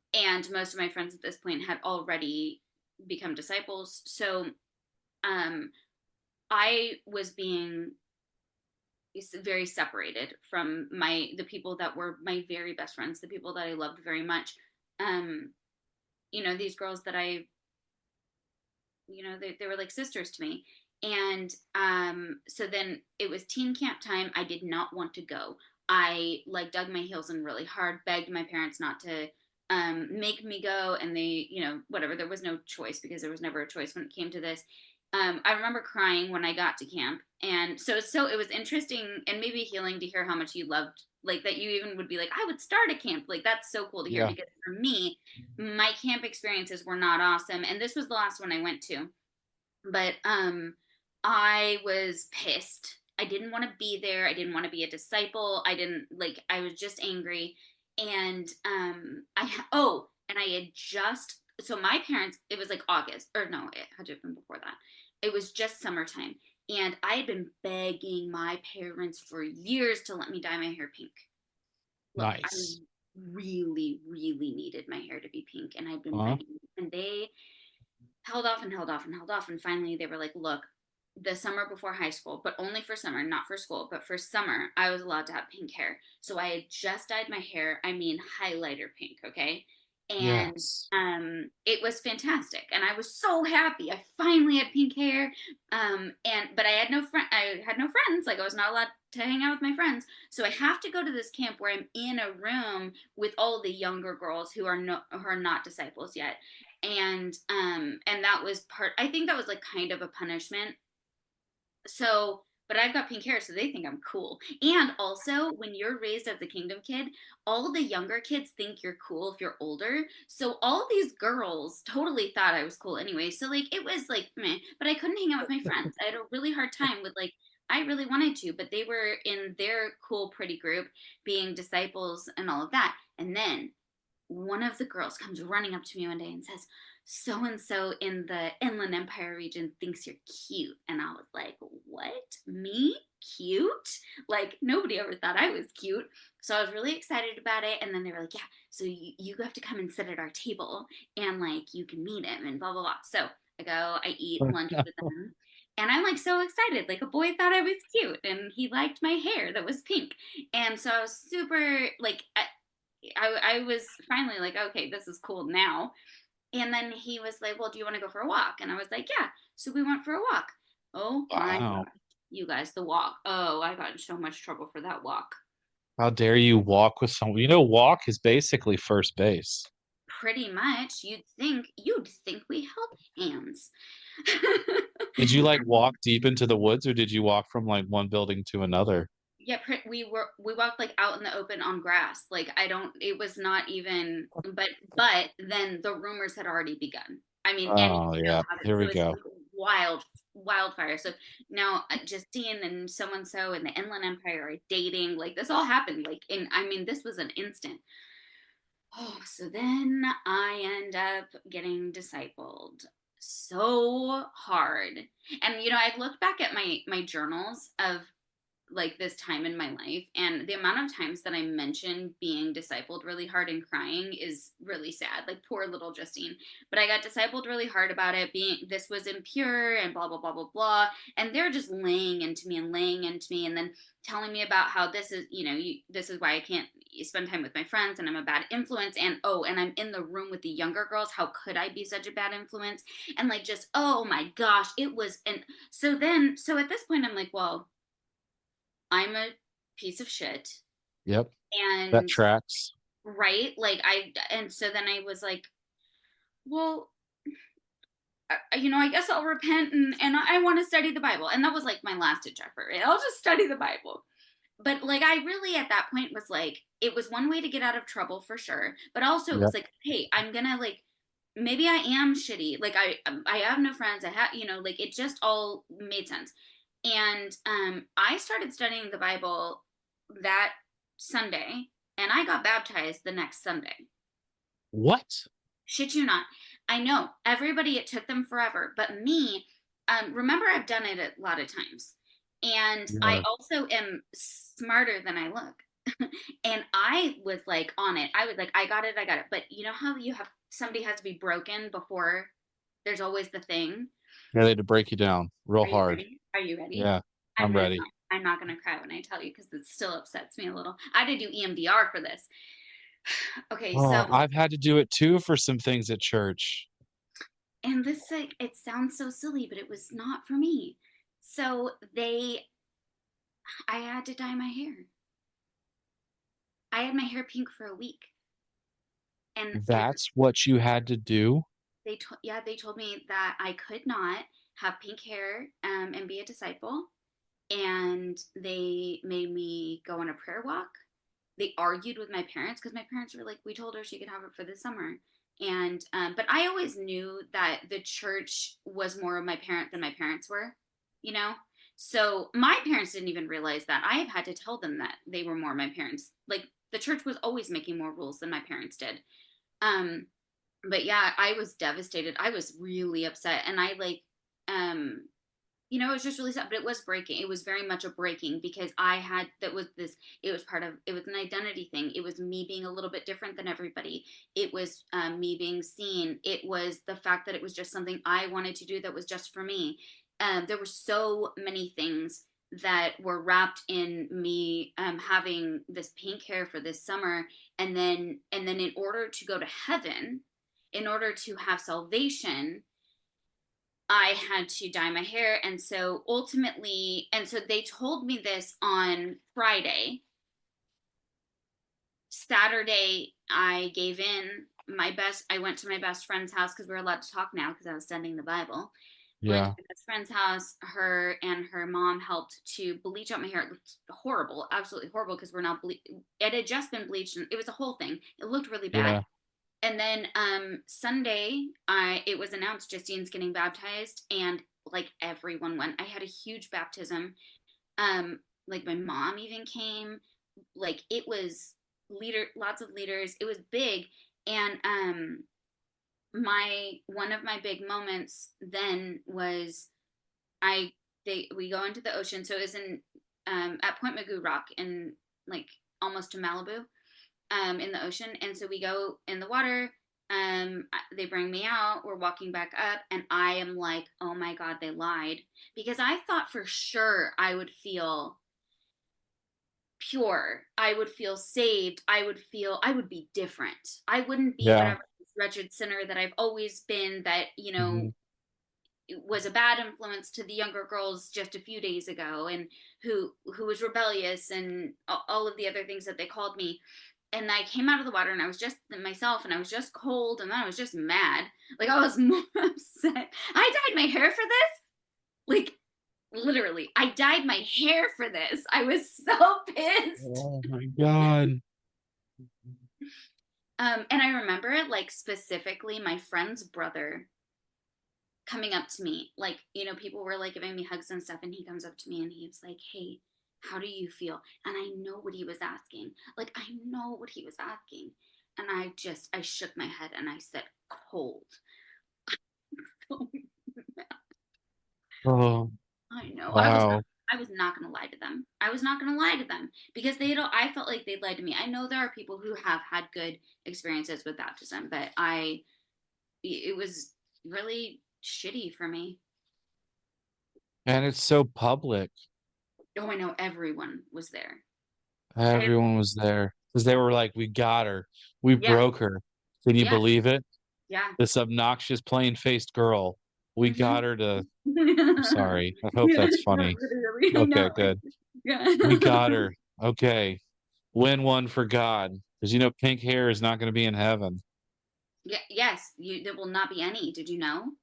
most of my friends at this point had already become disciples. So um, I was being very separated from the people that were my very best friends, the people that I loved very much. Um, these girls that they were like sisters to me. And so then it was teen camp time. I did not want to go. I like dug my heels in really hard, begged my parents not to make me go. And they, whatever, there was no choice because there was never a choice when it came to this. I remember crying when I got to camp. And so it was interesting and maybe healing to hear how much you loved, like that you even would be like, I would start a camp. Like that's so cool to hear Yeah. because for me, my camp experiences were not awesome. And this was the last one I went to, but I was pissed. I didn't want to be there. I didn't want to be a disciple. I didn't like I was just angry. And and I had just so my parents, it was like August, or no, it had to have been before that. It was just summertime. And I had been begging my parents for years to let me dye my hair pink. Look, I Nice. really, really needed my hair to be pink, and I'd been Uh-huh. begging. And they held off and held off and held off. And finally, they were like, look, the summer before high school, but only for summer, not for school, but for summer, I was allowed to have pink hair. So I had just dyed my hair, I mean, highlighter pink, okay? And Yes. it was fantastic. And I was so happy. I finally had pink hair. But I had no friends. Like I was not allowed to hang out with my friends. So I have to go to this camp where I'm in a room with all the younger girls who are not disciples yet. And that was part, I think that was like kind of a punishment. So but I've got pink hair, so they think I'm cool. And also, when you're raised as a kingdom kid, all the younger kids think you're cool if you're older. So all these girls totally thought I was cool anyway. So like it was like meh, but I couldn't hang out with my friends. I had a really hard time with like I really wanted to, but they were in their cool pretty group being disciples and all of that. And then one of the girls comes running up to me one day and says, so and so in the Inland Empire region thinks you're cute. And I was like, what? Me? Cute? Like, nobody ever thought I was cute. So I was really excited about it. And then they were like, yeah, so you have to come and sit at our table and like you can meet him and blah, blah, blah. So I go, I eat lunch with them. And I'm like so excited. Like a boy thought I was cute and he liked my hair that was pink. And so I was super like, I was finally like, okay, this is cool now. And then he was like, well, do you want to go for a walk? And I was like, yeah. So we went for a walk. Oh my Wow. God. You guys, the walk. Oh, I got in so much trouble for that walk. How dare you walk with someone? Walk is basically first base. Pretty much, you'd think we held hands. Did you like walk deep into the woods or did you walk from like one building to another? Yeah, we walked like out in the open on grass. Like I don't it was not even but then the rumors had already begun. I mean, and Oh, yeah. how Here so we it's go. like wildfire. So now Justine and so and so in the Inland Empire are dating. Like this all happened like in I mean this was an instant. Oh, so then I end up getting discipled so hard. And I've looked back at my journals of like this time in my life, and the amount of times that I mention being discipled really hard and crying is really sad, like poor little Justine. But I got discipled really hard about it being this was impure and blah blah blah blah blah, and they're just laying into me and laying into me and then telling me about how this is this is why I can't spend time with my friends and I'm a bad influence, and and I'm in the room with the younger girls, how could I be such a bad influence, and like just oh my gosh it was. And so at this point I'm like, well, I'm a piece of shit. Yep. That And tracks. right, and so then I was like, well, I guess I'll repent and I want to study the Bible. And that was like my last ditch effort. Right? I'll just study the Bible. But like, I really at that point was like, it was one way to get out of trouble for sure. But also, it was Yep. like, hey, I'm gonna like, maybe I am shitty. Like, I have no friends. I have, like it just all made sense. And I started studying the Bible that Sunday, and I got baptized the next Sunday. What? Shit you not. I know everybody, it took them forever, but me, remember, I've done it a lot of times. And I Yeah. also am smarter than I look. And I was like on it. I was like, I got it, I got it. But you know how somebody has to be broken before there's always the thing. Yeah, they had to break you down real Are you hard. ready? Are you ready? Yeah, I'm ready. I'm not gonna cry when I tell you because it still upsets me a little. I had to do EMDR for this. Okay, so Oh, I've had to do it too for some things at church. and this like it sounds so silly, but it was not for me. So I had to dye my hair. I had my hair pink for a week, and That's what you had to do? they told me that I could not have pink hair and be a disciple, and they made me go on a prayer walk. They argued with my parents because my parents were like, we told her she could have it for the summer. And but I always knew that the church was more of my parent than my parents were, you know. So my parents didn't even realize that. I have had to tell them that they were more my parents. Like the church was always making more rules than my parents did. Um, but yeah, I was devastated. I was really upset, and I like um it was just really sad, but it was breaking. It was very much a breaking because it was part of, it was an identity thing. It was me being a little bit different than everybody. It was me being seen. It was the fact that it was just something I wanted to do that was just for me. There were so many things that were wrapped in me having this pink hair for this summer. And then in order to go to heaven, in order to have salvation, I had to dye my hair. And so ultimately, and so they told me this on Friday. Saturday, I gave in. I went to my best friend's house because we were allowed to talk now because I was studying the Bible. I went to Yeah, my best friend's house. Her and her mom helped to bleach out my hair. It looked horrible, absolutely horrible because it had just been bleached and it was a whole thing. It looked really bad. yeah, And then Sunday, I it was announced Justine's getting baptized, and like everyone went. I had a huge baptism. Like my mom even came. Like it was lots of leaders. It was big, and my one of my big moments then was I they we go into the ocean. So it was in at Point Magoo Rock in like almost to Malibu, in the ocean. And so we go in the water. They bring me out. We're walking back up, and I am like, oh my God, they lied. Because I thought for sure I would feel pure. I would feel saved. I would be different. I wouldn't be yeah. whatever wretched sinner that I've always been, that, Mhm. was a bad influence to the younger girls just a few days ago, and who was rebellious and all of the other things that they called me. And I came out of the water and I was just myself, and I was just cold, and then I was just mad. Like I was more upset. I dyed my hair for this. Like literally, I dyed my hair for this. I was so pissed. Oh my god. And I remember like specifically my friend's brother coming up to me. Like, people were like giving me hugs and stuff, and he comes up to me and he was like, "Hey, how do you feel?" And I know what he was asking. Like, I know what he was asking. And I shook my head and I said, "Cold." Oh, I know. wow. I was not going to lie to them. I was not going to lie to them because I felt like they'd lied to me. I know there are people who have had good experiences with baptism, but it was really shitty for me. And it's so public. Oh, I know, everyone was there. Everyone Every, was there because they were like, "We got her. We yeah, broke her." Can you yeah, believe it? yeah. This obnoxious, plain-faced girl. We got Hmm. her to I'm Yeah, sorry. I hope that's no, funny. literally, I Okay, know. good. Yeah. We got her. Okay. Win one for God, because pink hair is not gonna be in heaven. Yeah, yes, there will not be any. Did you know?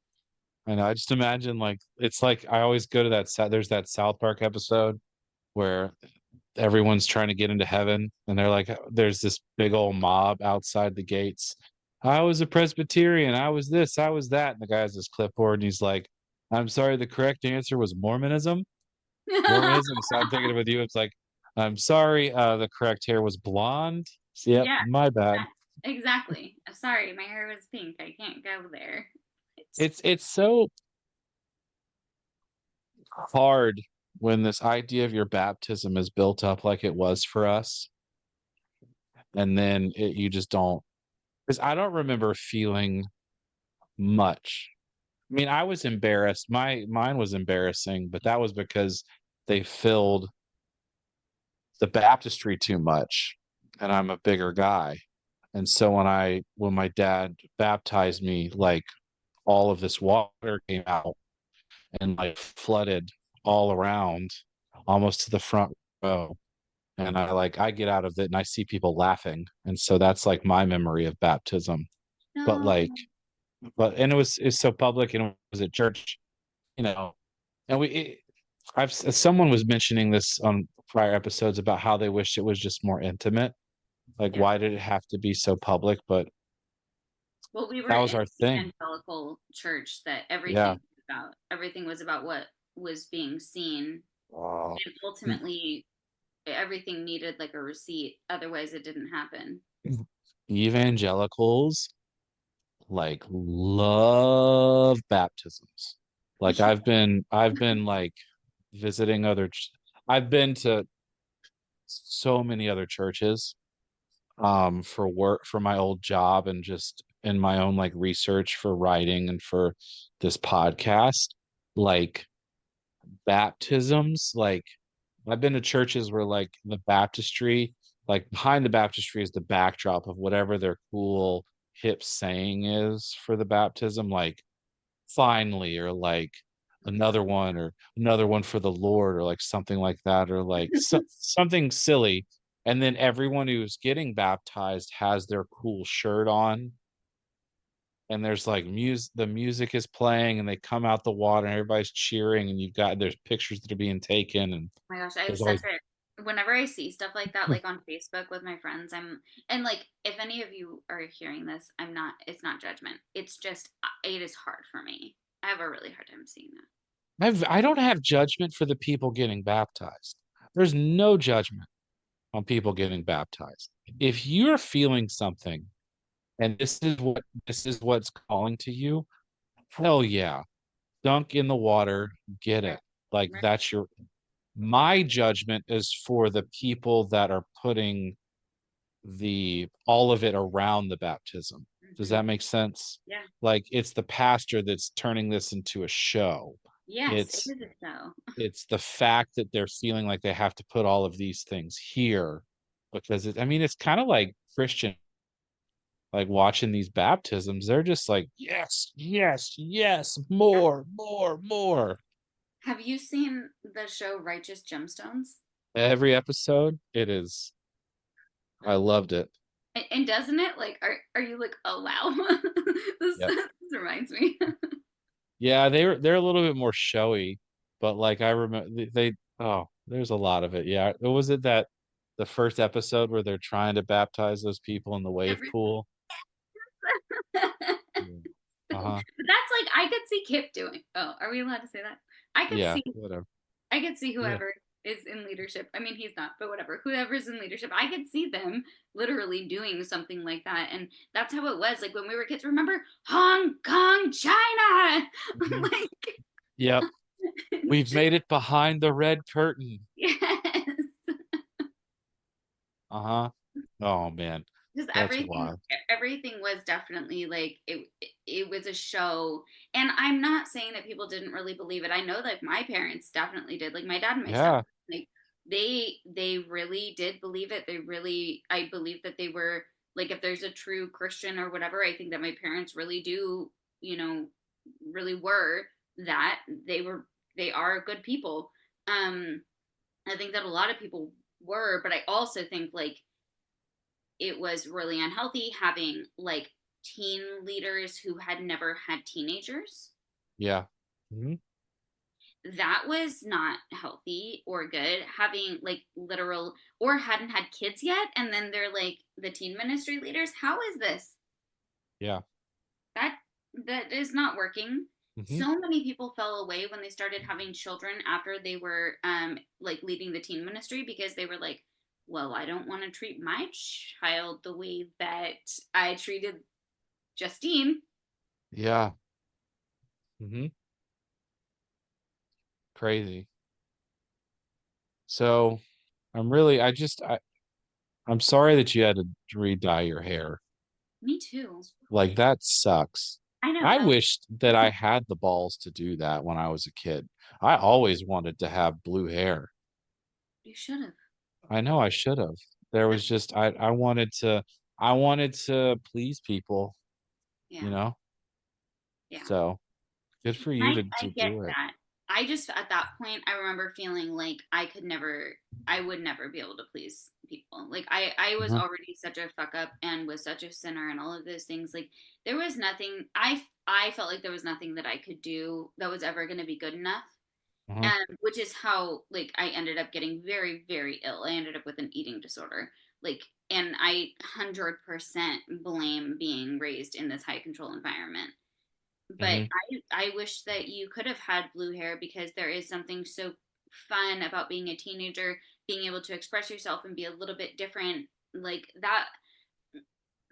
I know, I just imagine, like it's like I always go to there's that South Park episode where everyone's trying to get into heaven, and they're like, there's this big old mob outside the gates. "I was a Presbyterian, I was this, I was that," and the guy has this clipboard, and he's like, "I'm sorry, the correct answer was Mormonism?" Mormonism, so I'm thinking with you, it's like, "I'm sorry, the correct hair was blonde?" Yep, Yeah, my bad. exactly. I'm sorry, my hair was pink. I can't go there. It's so hard when this idea of your baptism is built up like it was for us, and then you just don't. Because I don't remember feeling much. I mean, I was embarrassed. Mine was embarrassing, but that was because they filled the baptistry too much, and I'm a bigger guy. And so when my dad baptized me, like all of this water came out and like flooded all around almost to the front row. And I get out of it and I see people laughing. And so that's like my memory of baptism. But No. like and it's so public and it was at church, you know. And someone was mentioning this on prior episodes about how they wished it was just more intimate. Like, Yeah. why did it have to be so public? But Well, we were that in was an our thing. evangelical church that Yeah. everything was about what was being seen, Oh. and ultimately everything needed like a receipt, otherwise it didn't happen. Evangelicals like love baptisms. Like I've been like visiting I've been to so many other churches for work for my old job and just in my own like research for writing and for this podcast. Like baptisms, like I've been to churches where like the baptistry, like behind the baptistry is the backdrop of whatever their cool hip saying is for the baptism, like finally, or like another one for the Lord, or like something like that, or like something silly. And then everyone who's getting baptized has their cool shirt on, and there's like the music is playing, and they come out the water, and everybody's cheering, and there's pictures that are being taken, and My gosh, I have there's such always a whenever I see stuff like that, like on Facebook with my friends, and like if any of you are hearing this, it's not judgment. It's just it is hard for me. I have a really hard time seeing that. I don't have judgment for the people getting baptized. There's no judgment on people getting baptized. If you're feeling something and this is what's calling to you, hell yeah. Dunk in the water, get Right. it. Like Right. that's your my judgment is for the people that are putting the all of it around the baptism. Does Hmm. that make sense? Yeah. Like it's the pastor that's turning this into a show. Yes, it It's is so. it's the fact that they're feeling like they have to put all of these things here because I mean, it's kind of like Christian, like watching these baptisms. They're just like, yes, yes, yes, Yeah. more, more, more. Have you seen the show Righteous Gemstones? Every episode, it is. I loved it. And doesn't it like are you like, oh wow, Yep. this reminds me. Yeah, they're a little bit more showy, but like I remember oh, there's a lot of it. Yeah. Was it that the first episode where they're trying to baptize those people in the wave Every pool? Yeah. But Uh-huh. that's like I could see Kip doing. Oh, are we allowed to say that? I could Yeah, see whatever. I could see Yeah. whoever is in leadership. I mean, he's not, but whatever. Whoever's in leadership, I could see them literally doing something like that. And that's how it was. Like when we were kids, remember Hong Kong, China? Mhm. Like Yep. We've just made it behind the red curtain. yes. Uh-huh. Oh man, Just that's wild. everything was definitely like it was a show, and I'm not saying that people didn't really believe it. I know like my parents definitely did, like my dad and my step, Yeah. like they really did believe it. They really, I believe that they were like, if there's a true Christian or whatever, I think that my parents really do, you know, really were that. They are good people. um I think that a lot of people were, but I also think like it was really unhealthy having like teen leaders who had never had teenagers. Yeah. Mhm. That was not healthy or good. Having like literal or hadn't had kids yet, and then they're like the teen ministry leaders. How is this? Yeah. That that is not working. Mhm. So many people fell away when they started having children after they were like leading the teen ministry, because they were like, well, I don't want to treat my child the way that I treated Justine. Yeah. Mhm. Crazy. So, I'm really I'm sorry that you had to re-dye your hair. Me too. Like that sucks. I I know. wished that I had the balls to do that when I was a kid. I always wanted to have blue hair. You should have. I know I should have. There was That's just I wanted to please people, you yeah, know? yeah. So good for you I to get do it. that. I just at that point I remember feeling like I would never be able to please people. Like I was Uh-huh, already such a fuck up and was such a sinner and all of those things. Like there was nothing I felt like there was nothing that I could do that was ever going to be good enough. uh-huh, And which is how like I ended up getting very very ill. I ended up with an eating disorder. Like and I 100% blame being raised in this high control environment, but mhm, I wish that you could have had blue hair because there is something so fun about being a teenager, being able to express yourself and be a little bit different. Like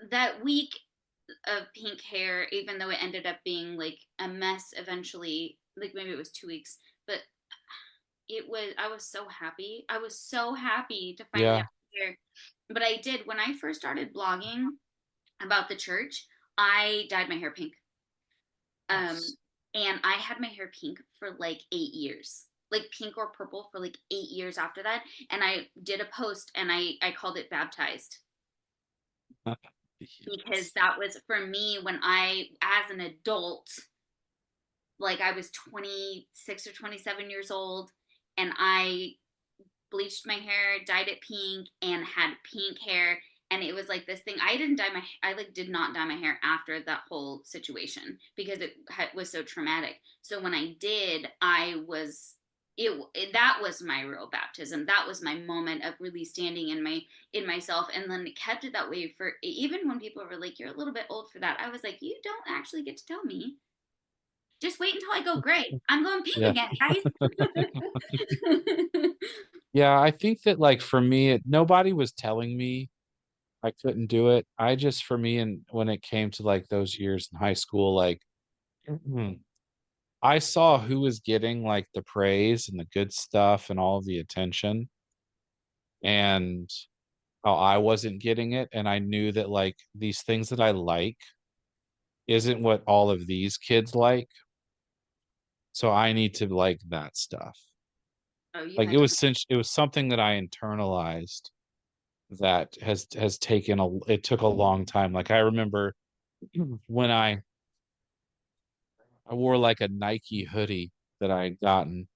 that week of pink hair, even though it ended up being like a mess eventually, like maybe it was 2 weeks, but it was I was so happy. I was so happy to finally have yeah, hair. But I did when I first started blogging about the church, I dyed my hair pink. Um, nice. and I had my hair pink for like 8 years, like pink or purple for like 8 years after that. And I did a post and I called it baptized because Yes. that was for me when I, as an adult, like I was 26 or 27 years old and I bleached my hair, dyed it pink, and had pink hair. And it was like this thing. I like did not dye my hair after that whole situation because was so traumatic. So when I did, that was my real baptism. That was my moment of really standing in myself, and then it kept it that way for even when people were like, "You're a little bit old for that." I was like, "You don't actually get to tell me. Just wait until I go gray. I'm going pink Yeah. again, guys." Yeah, I think that like for me, nobody was telling me I couldn't do it. I just for me and when it came to like those years in high school, like I saw who was getting like the praise and the good stuff and all of the attention and how I wasn't getting it. And I knew that like these things that I like isn't what all of these kids like. So I need to like that stuff. Oh, you Like had to. it was something that I internalized that has taken it took a long time. Like I remember when I wore like a Nike hoodie that I had gotten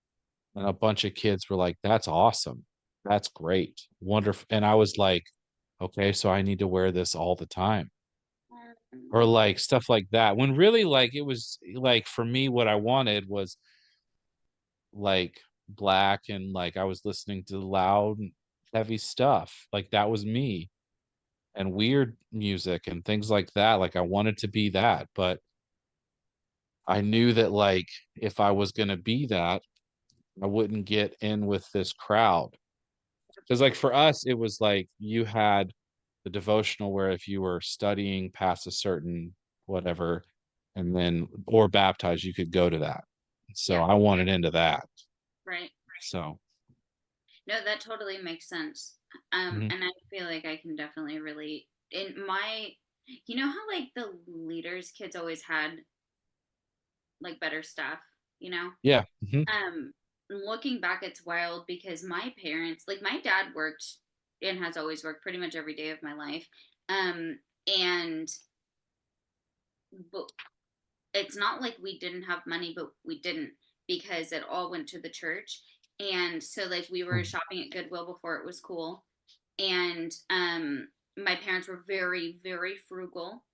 and a bunch of kids were like, "That's awesome. That's great. Wonderful." And I was like, "Okay, so I need to wear this all the time." Or like stuff like that. When really like it was like for me what I wanted was like black and like I was listening to loud and heavy stuff. Like that was me and weird music and things like that. Like I wanted to be that, but I knew that like if I was going to be that, I wouldn't get in with this crowd. Because like Absolutely. for us, it was like you had the devotional where if you were studying past a certain whatever, and then or baptized, you could go to that. So Yeah, I wanted into that. right. So No, that totally makes sense. mhm. And I feel like I can definitely relate. In my, you know how like the leaders kids always had like better stuff, you know? Yeah. Mhm. Um, Looking back, it's wild because my parents, like my dad worked and has always worked pretty much every day of my life. Um, and but it's not like we didn't have money, but we didn't because it all went to the church. And so like we were shopping at Goodwill before it was cool. And my parents were very, very frugal.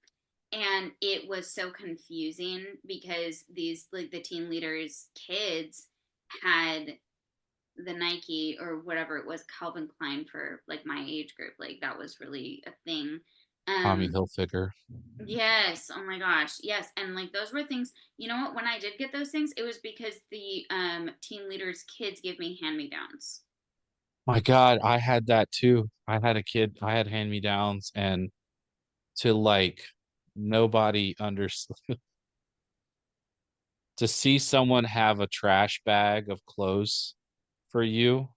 And it was so confusing because these like the teen leaders kids had the Nike or whatever it was, Calvin Klein for like my age group. Like that was really a thing. Tommy Um, Hilfiger. Yes. Oh my gosh. Yes. And like those were things, you know what, when I did get those things, it was because the teen leaders kids gave me hand-me-downs. My God, I had that too. I had a kid, I had hand-me-downs and to like nobody understood to see someone have a trash bag of clothes for you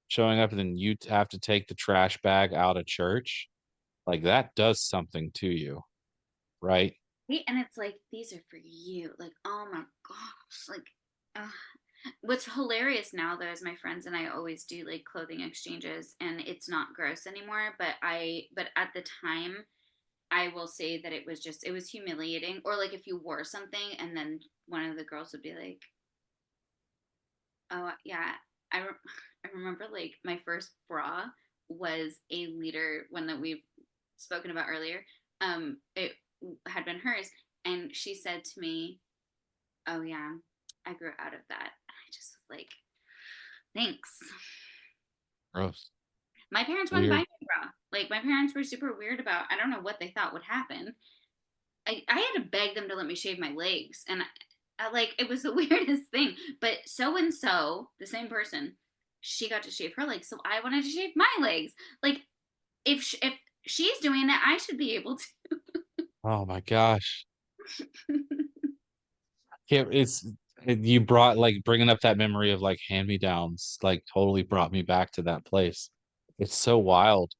showing up and then you have to take the trash bag out of church, like that does something to you, right? And it's like, these are for you. Like, oh my gosh. Like, ugh. What's hilarious now though is my friends and I always do like clothing exchanges, and it's not gross anymore. But at the time, I will say that it was humiliating. Or like if you wore something and then one of the girls would be like, oh yeah, I, re- I remember like my first bra was a liter, one that we've spoken about earlier. It had been hers, and she said to me, "Oh yeah, I grew out of that." And I just was like, "Thanks." Gross. My parents wouldn't buy Weird. me a bra. Like my parents were super weird about. I don't know what they thought would happen. I had to beg them to let me shave my legs, and like it was the weirdest thing. But so and so, the same person, she got to shave her legs, so I wanted to shave my legs. Like if she's doing it, I should be able Oh my gosh. to. Yeah, you brought like bringing up that memory of like hand-me-downs, like totally brought me back to that place. It's so wild.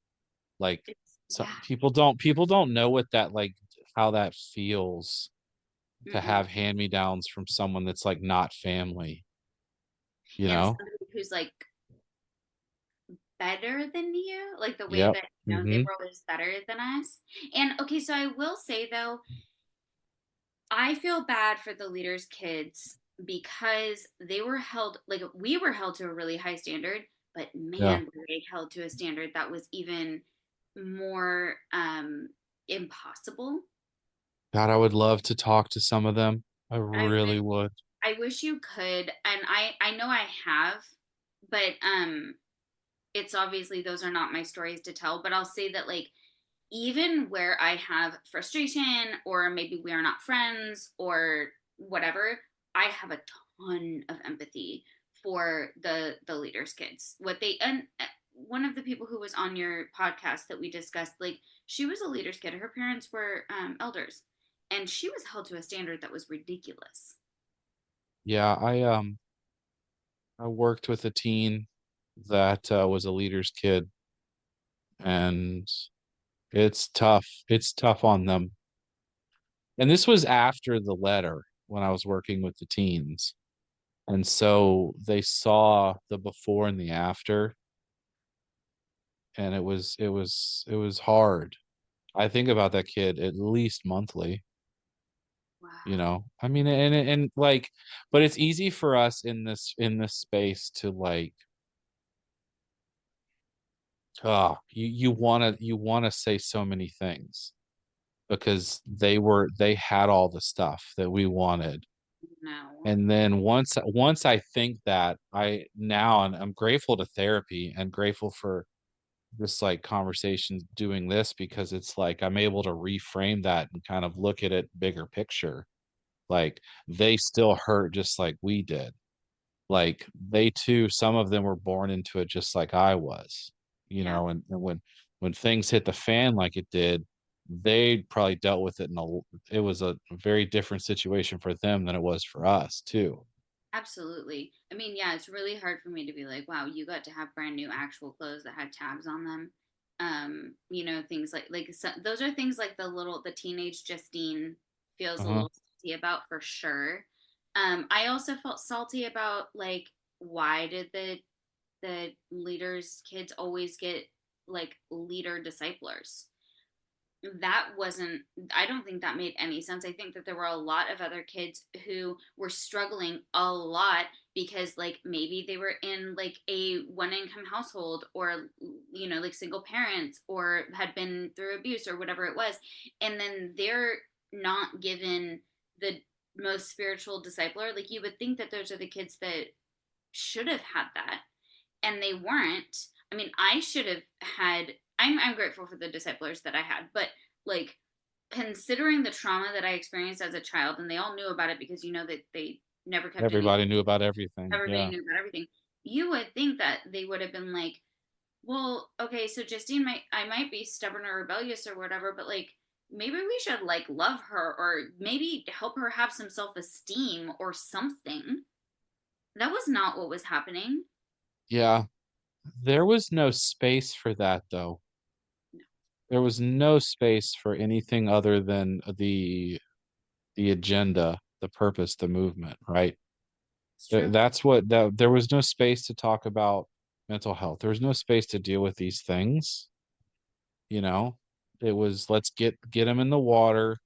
Like so Yeah. people don't know what that like how that feels to Mm-mm. have hand-me-downs from someone that's like not family, you And know? somebody who's like better than you, like the way Yep. that they Hmm. were always better than us. And okay, so I will say though, I feel bad for the leaders' kids because they were held, like we were held to a really high standard, but Yeah. man, were they held to a standard that was even more impossible. God, I would love to talk to some of them. I I really wish would. I wish you could, and I know I have, but it's obviously those are not my stories to tell. But I'll say that like even where I have frustration, or maybe we are not friends or whatever, I have a ton of empathy for the leaders' kids. What they and one of the people who was on your podcast that we discussed, like she was a leader's kid. Her parents were elders, and she was held to a standard that was ridiculous. Yeah, I worked with a teen that was a leader's kid, and it's tough. It's tough on them. And this was after the letter when I was working with the teens. And so they saw the before and the after, and it was hard. I think about that kid at least monthly, you Wow. know. I mean, and like, but it's easy for us in this space to like, you wanna say so many things because they had all the stuff that we wanted. No. And then once I think that, I now and I'm grateful to therapy and grateful for this like conversations doing this because it's like I'm able to reframe that and kind of look at it bigger picture. Like they still hurt just like we did. Like they too, some of them were born into it just like I was, you Yeah. know, and when things hit the fan like it did, they probably dealt with it it was a very different situation for them than it was for us too. Absolutely. I mean, yeah, it's really hard for me to be like, wow, you got to have brand new actual clothes that had tags on them. Things like so, those are things like the teenage Justine feels a Uh-huh. little salty about for sure. I also felt salty about like why did the leaders' kids always get like leader disciplers? That wasn't, I don't think that made any sense. I think that there were a lot of other kids who were struggling a lot because like maybe they were in like a one income household, or like single parents, or had been through abuse or whatever it was, and then they're not given the most spiritual discipler. Like you would think that those are the kids that should have had that, and they weren't. I mean, I should have had. I'm grateful for the disciplers that I had, but like considering the trauma that I experienced as a child, and they all knew about it because that they never kept any. Everybody knew about everything. Everybody Yeah. knew about everything. You would think that they would have been like, well, okay, so Justine might be stubborn or rebellious or whatever, but like maybe we should like love her, or maybe help her have some self esteem or something. That was not what was happening. Yeah. There was no space for that though. There was no space for anything other than the the agenda, the purpose, the movement, right? It's true. That's what that there was no space to talk about mental health. There was no space to deal with these things, you know. It was let's get them in the water,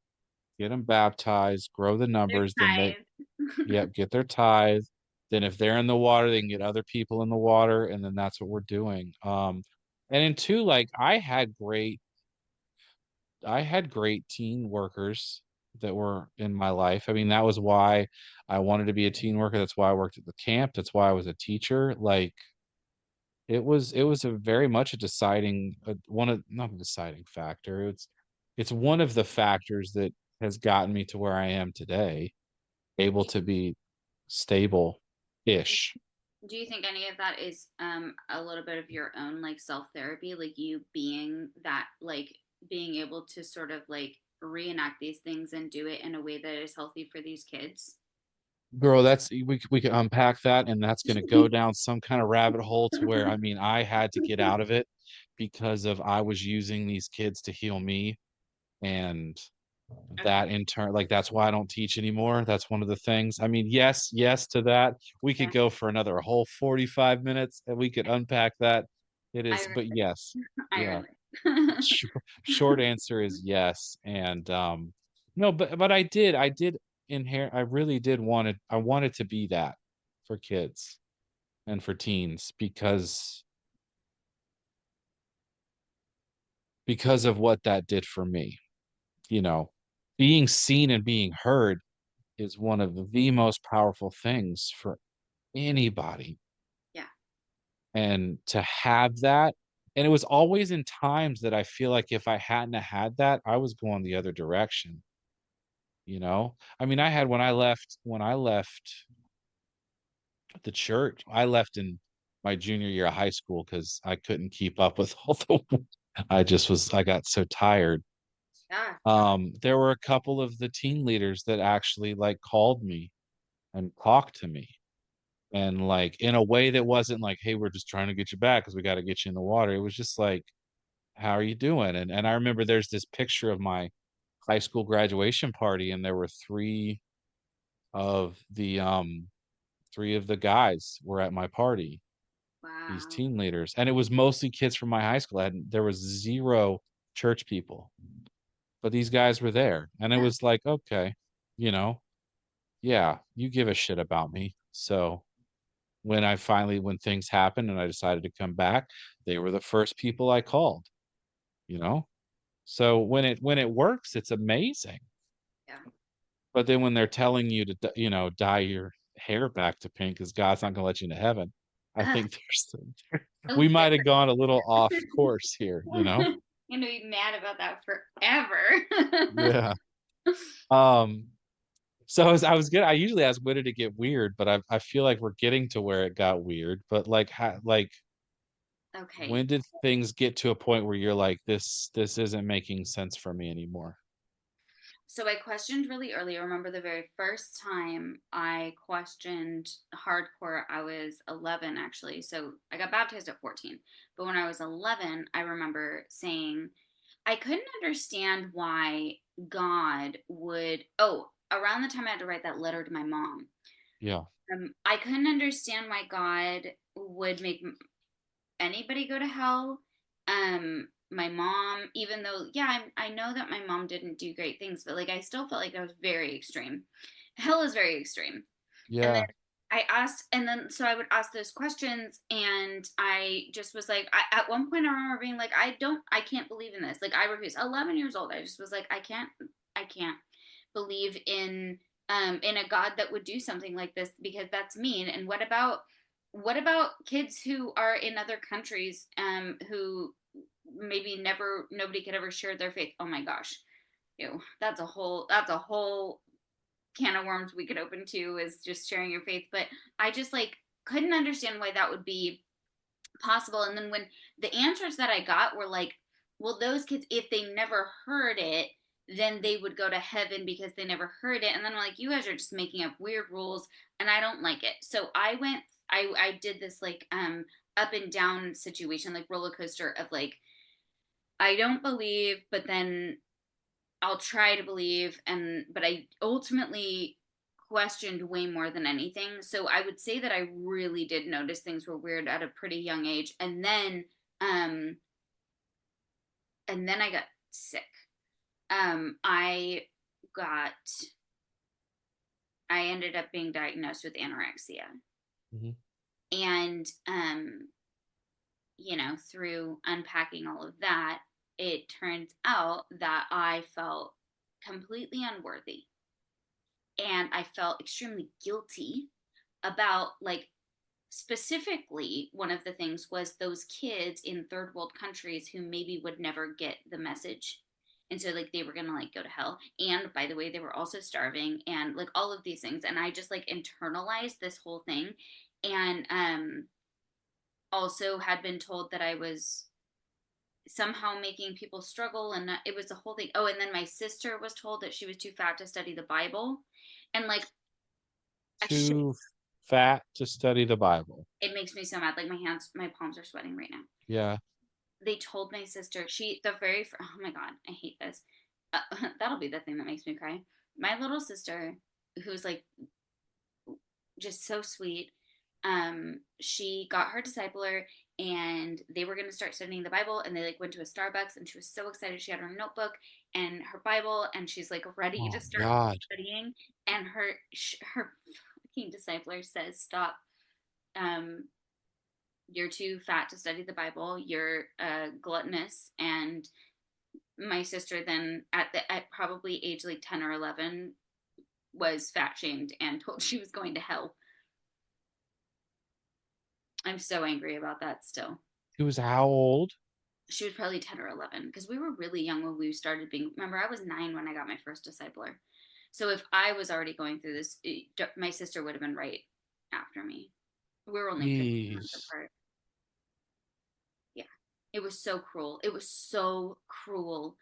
get them baptized, grow the They're numbers, then they tithe. yep, get their tithe. Then if they're in the water, they can get other people in the water, and then that's what we're doing. And in two, like I had great teen workers that were in my life. I mean, that was why I wanted to be a teen worker. That's why I worked at the camp. That's why I was a teacher. Like it was a very much a deciding one of not a deciding factor. It's one of the factors that has gotten me to where I am today, able to be stable-ish. Do you think any of that is a little bit of your own like self therapy, like you being that like being able to sort of like reenact these things and do it in a way that is healthy for these kids? Girl, that's we can unpack that, and that's gonna go down some kind of rabbit hole to where I mean I had to get out of it because of I was using these kids to heal me, and Okay. that in turn like that's why I don't teach anymore. That's one of the things. I mean, yes to that. We could Yeah. go for another whole 45 minutes and we could unpack that. It I is, but yes. I Yeah. relate. Short answer is yes. And no, but I did inherit I really did I wanted to be that for kids and for teens because of what that did for me. You know, being seen and being heard is one of the most powerful things for anybody. Yeah. And to have that, and it was always in times that I feel like if I hadn't have had that, I was going the other direction, you know? I mean, I had when I left the church, I left in my junior year of high school because I couldn't keep up with all the I got so tired. Yeah. There were a couple of the teen leaders that actually like called me and talked to me. And like in a way that wasn't like, hey, we're just trying to get you back because we got to get you in the water. It was just like, how are you doing? And I remember there's this picture of my high school graduation party, and there were of the three of the guys were at my party, these Wow. teen leaders. And it was mostly kids from my high school. There was zero church people, but these guys were there. And it Yeah. was like, okay, you know, yeah, you give a shit about me. So when things happened and I decided to come back, they were the first people I called, you know? So when it works, it's amazing. Yeah. But then when they're telling you to, dye your hair back to pink because God's not gonna let you into heaven, I Ugh, think a we little might have different. gone a little off course here, you know? I'm gonna be mad about that forever. Yeah. Um, so I usually ask when did it get weird, but I feel like we're getting to where it got weird. But like Okay. when did things get to a point where you're like, this isn't making sense for me anymore? So I questioned really early. I remember the very first time I questioned hardcore, I was 11 actually. So I got baptized at 14. But when I was 11, I remember saying, I couldn't understand why God would, oh, around the time I had to write that letter to my mom, Yeah. I couldn't understand why God would make anybody go to hell. My mom, even though, yeah, I know that my mom didn't do great things, but like I still felt like that was very extreme. Hell is very extreme. And then Yeah. I asked, and then so I would ask those questions, and I just was like, at one point, I remember being like, I can't believe in this. Like, I refuse. 11 years old, I just was like, I can't believe in a God that would do something like this because that's mean. And what about kids who are in other countries, who maybe never nobody could ever share their faith? Oh my gosh, that's a whole can of worms we could open too, is just sharing your faith. But I just like couldn't understand why that would be possible. And then when the answers that I got were like, well, those kids, if they never heard it, then they would go to heaven because they never heard it. And then I'm like, you guys are just making up weird rules and I don't like it. So I did this like up and down situation, like roller coaster of like, I don't believe, but then I'll try to believe, and but I ultimately questioned way more than anything. So I would say that I really did notice things were weird at a pretty young age, um and then I got sick. I got I ended up being diagnosed with anorexia. Mhm. And through unpacking all of that, it turns out that I felt completely unworthy, and I felt extremely guilty about, like, specifically one of the things was those kids in third world countries who maybe would never get the message, and so like they were gonna like go to hell, and by the way they were also starving, and like all of these things, and I just like internalized this whole thing. And also had been told that I was somehow making people struggle, and it was a whole thing. Oh, and then my sister was told that she was too fat to study the Bible, and like I should Too fat to study the Bible. it makes me so mad. Like my palms are sweating right now. Yeah. They told my sister, oh my god, I hate this. That'll be the thing that makes me cry. My little sister, who's like just so sweet, she got her discipler, and they were going to start studying the Bible, and they like went to a Starbucks, and she was so excited. She had her notebook and her Bible, and she's like ready Oh to start God. studying, and her fucking discipler says, "Stop. Um, you're too fat to study the Bible. You're gluttonous." And my sister then at probably age like 10 or 11 was fat shamed and told she was going to hell. I'm so angry about that still. He was how old? She was probably 10 or 11 because we were really young when we started being, remember, I was 9 when I got my first discipler. So if I was already going through this, my sister would have been right after me. We were only 15 months Jeez. apart. Yeah. It was so cruel. It was so cruel.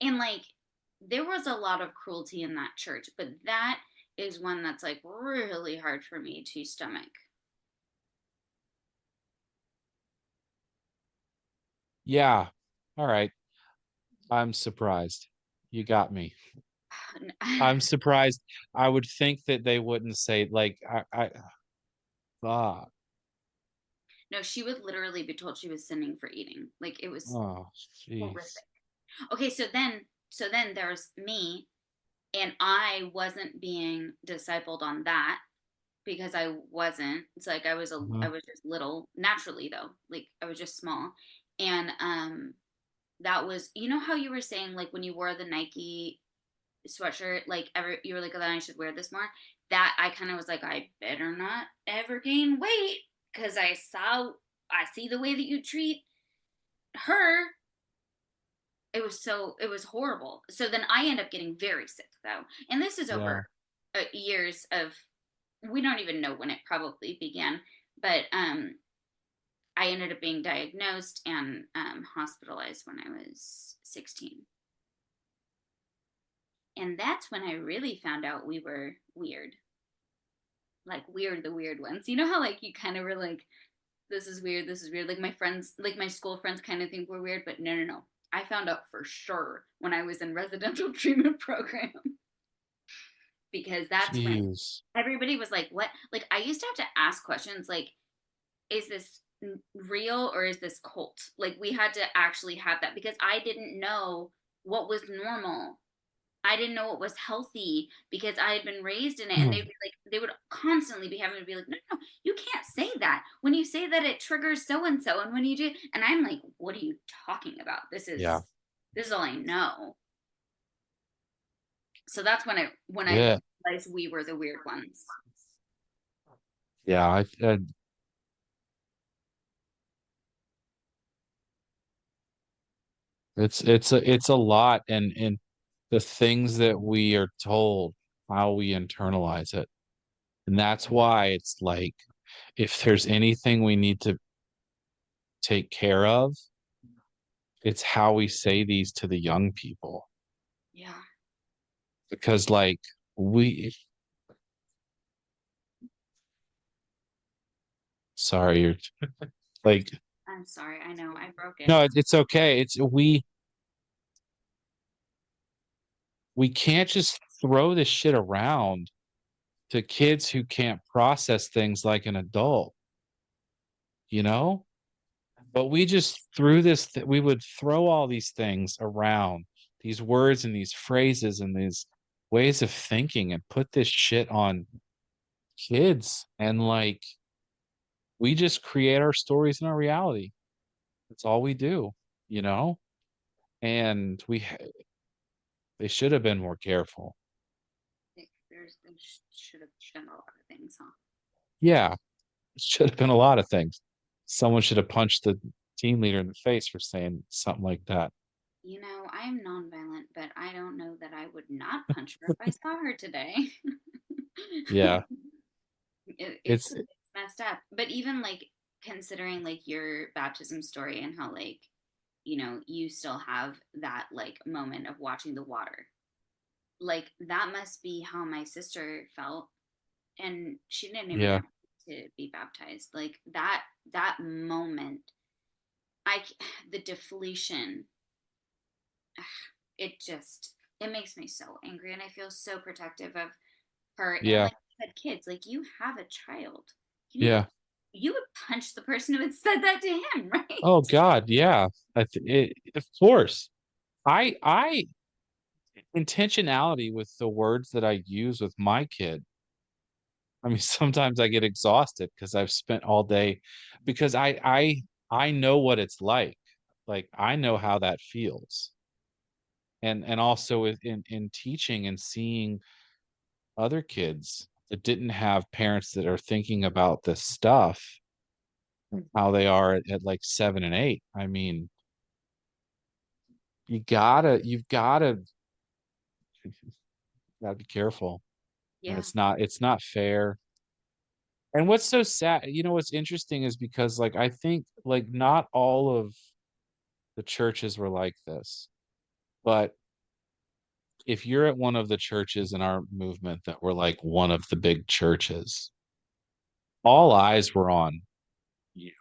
And like there was a lot of cruelty in that church, but that is one that's like really hard for me to stomach. Yeah. All right. I'm surprised. You got me. I'm surprised. I would think that they wouldn't say like ah, No, she would literally be told she was sinning for eating. Like it was oh, jeez. horrific. Okay, so then there's me, and I wasn't being discipled on that because I wasn't. It's like I Mhm. was just little naturally though. Like I was just small. And that was, you know how you were saying like when you wore the Nike sweatshirt, like ever you were like, oh, then I should wear this more. That I kind of was like, I better not ever gain weight because I see the way that you treat her. It was horrible. So then I end up getting very sick though, and this is over Yeah. years of, we don't even know when it probably began, but I ended up being diagnosed and hospitalized when I was 16. And that's when I really found out we were weird. Like weird, the weird ones. You know how like you kind of were like, this is weird, this is weird. Like my friends, like my school friends kind of think we're weird, but no, no, no. I found out for sure when I was in residential treatment program, because that's when Jeez. everybody was like, what? Like I used to have to ask questions like, is this real or is this cult? Like we had to actually have that because I didn't know what was normal. I didn't know what was healthy because I had been raised in it, and they'd be like, they would constantly be having to be like, no, no, you can't say that. When you say that, it triggers so and so, and when you do, and I'm like, what are you talking about? Yeah. This is all I know. So that's when I Yeah. realized we were the weird ones. Yeah. it's a lot, and the things that we are told, how we internalize it. And that's why it's like if there's anything we need to take care of, it's how we say these to the young people. Yeah, Because like we sorry, you're like I'm sorry. I know I broke it. no, it's okay. It's we we can't just throw this shit around to kids who can't process things like an adult, you know? But we just threw we would throw all these things around, these words and these phrases and these ways of thinking and put this shit on kids. And like, we just create our stories and our reality. That's all we do, you know? And they should have been more careful. There should have been a lot of things, huh? Yeah, it should have been a lot of things. Someone should have punched the team leader in the face for saying something like that. I am nonviolent, but I don't know that I would not punch her if I saw her today. Yeah, it, it's it's it's messed up. But even like considering like your baptism story and how like you still have that like moment of watching the water. Like that must be how my sister felt, and she didn't even yeah, have to be baptized. Like that moment, I the deflation, it makes me so angry, and I feel so protective of her. And yeah, like I said, kids, like you have a child, you yeah. you would punch the person who had said that to him, right? Oh God, yeah. Of course. I intentionality with the words that I use with my kid. I mean, sometimes I get exhausted because I've spent all day because I know what it's like. Like I know how that feels. And also in teaching and seeing other kids that didn't have parents that are thinking about this stuff, how they are at like 7 and 8. I mean, you've gotta be careful. And Yeah. it's not fair. And what's so sad, what's interesting is because like I think like not all of the churches were like this. But if you're at one of the churches in our movement that were like one of the big churches, all eyes were on you.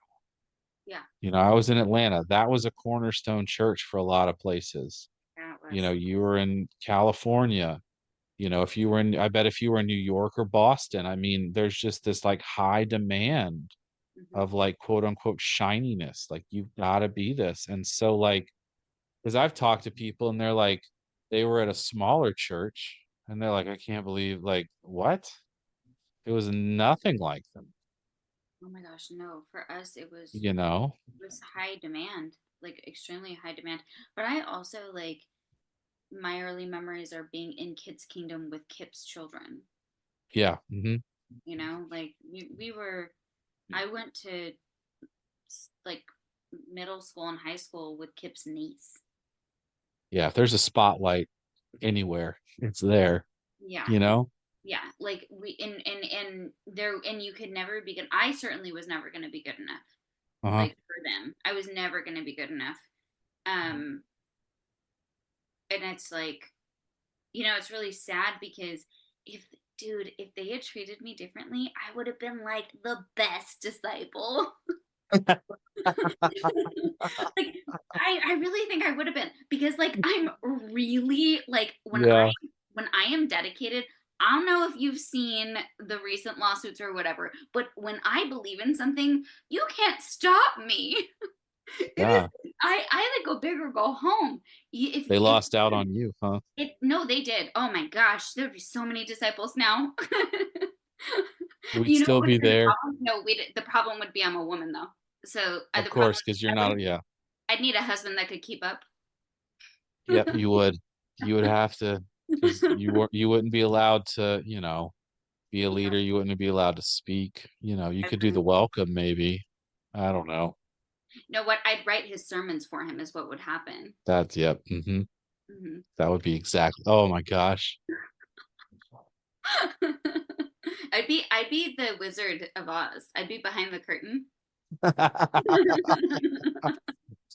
Yeah. I was in Atlanta. That was a cornerstone church for a lot of places. Yeah, it was. You were in California. If you were in, I bet if you were in New York or Boston, I mean, there's just this like high demand Hmm. of like quote unquote shininess. Like you've got to be this. And so like, because I've talked to people and they're like, they were at a smaller church and they're like, I can't believe like what? It was nothing like them, Oh my gosh, no. For us, you know? it was high demand, like extremely high demand. But I also like my early memories are being in Kids Kingdom with Kip's children. Yeah. Like we were. I went to like middle school and high school with Kip's niece. Yeah. If there's a spotlight anywhere, it's there, Yeah, you know? yeah. Like we and there and you could never be good. I certainly was never going to be good enough. Uh-huh. Like for them, I was never going to be good enough. Um, and it's like it's really sad because if if they had treated me differently, I would have been like the best disciple. Like I really think I would have been because like I'm really like Yeah. when I am dedicated, I don't know if you've seen the recent lawsuits or whatever, but when I believe in something, you can't stop me. It is Yeah. I like go big or go home. They If lost out on you, huh? no, they did. Oh my gosh, there'd be so many disciples now. We'd You know still what would be have been the there. problem? No, the problem would be I'm a woman though. So Of the problem course, because you're I would not, yeah. I'd need a husband that could keep up. Yep, you would. You would have to, because you wouldn't be allowed to, be a Yeah, leader. You wouldn't be allowed to speak. You I could do the wouldn't. welcome, maybe. I don't know. No, what I'd write his sermons for him is what would happen. That's yep. Hmm. That would be exactly. Oh my gosh. I'd be the Wizard of Oz. I'd be behind the curtain.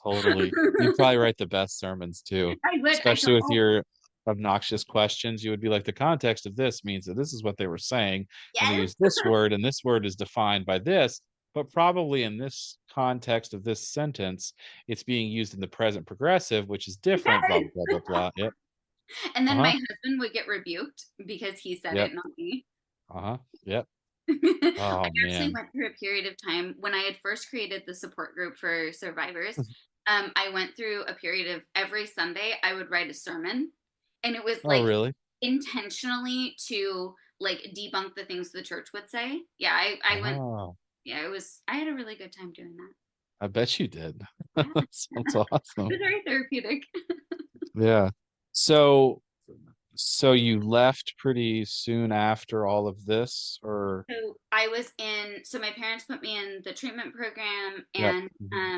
Totally. You'd probably write the best sermons too, I would. I go, especially with oh your obnoxious questions. You would be like, the context of this means that this is what they were saying, and they yes. use this word, and this word is defined by this, but probably in this context of this sentence, it's being used in the present progressive, which is different, blah, blah, Yes. blah, blah, blah. Yep. And then my Uh-huh. husband would get rebuked because he said Yep. it, not me. Uh-huh. Yep. I Oh, actually man. went through a period of time when I had first created the support group for survivors. I went through a period of every Sunday I would write a sermon, and it was Oh, like really? intentionally to like debunk the things the church would say. Yeah, I went. Oh, Yeah, it was. I had a really good time doing that. I bet you did. Yeah, That sounds it awesome. was very therapeutic. Yeah. So so you left pretty soon after all of this, or So I was in. So my parents put me in the treatment program, yep. and Mhm.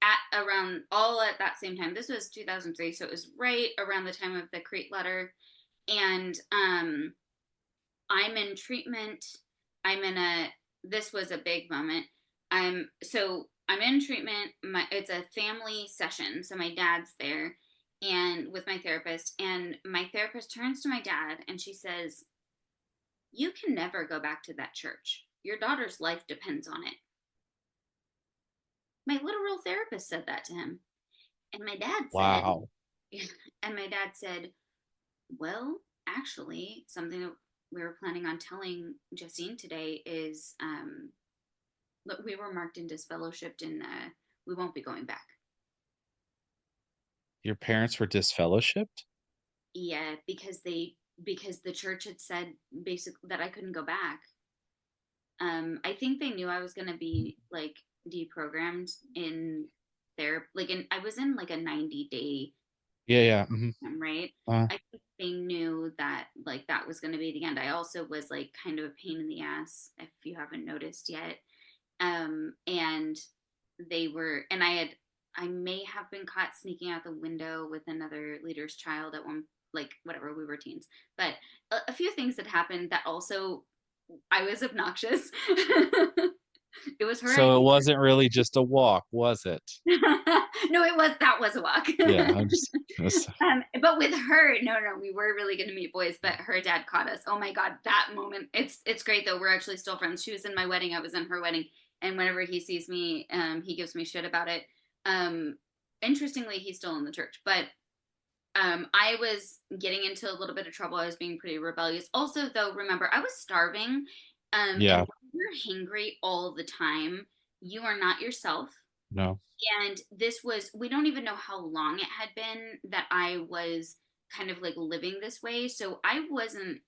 at around all at that same time. This was 2003, so it was right around the time of the Crete letter, and I'm in treatment. I'm in a. This was a big moment. I'm in treatment. It's a family session, so my dad's there, and with my therapist, and my therapist turns to my dad and she says, "You can never go back to that church. Your daughter's life depends on it." My literal therapist said that to him. And my dad said, Wow. and my dad said, "Well, actually, something that we were planning on telling Justine today is look, we were marked and disfellowshipped, and we won't be going back." Your parents were disfellowshipped? Yeah, because the church had said basically that I couldn't go back. I think they knew I was gonna be like deprogrammed in there. Like, in I was in like a 90-day Yeah, yeah. Mhm. right? Uh, I think they knew that like that was going to be the end. I also was like kind of a pain in the ass, if you haven't noticed yet. And they were, and I may have been caught sneaking out the window with another leader's child at one, like whatever, we were teens. But a few things that happened that also I was obnoxious. It was her so it idea. wasn't really just a walk, was it? No, that was a walk. Yeah, I'm just But with her, no, no, we were really gonna meet boys, but her dad caught us. Oh my god, that moment! It's great though. We're actually still friends. She was in my wedding. I was in her wedding, and whenever he sees me, he gives me shit about it. Um, Interestingly, he's still in the church, but I was getting into a little bit of trouble. I was being pretty rebellious. Also, though, remember, I was starving. And yeah, when you're hangry all the time, you are not yourself. no. And this was, we don't even know how long it had been that I was kind of like living this way. So I wasn't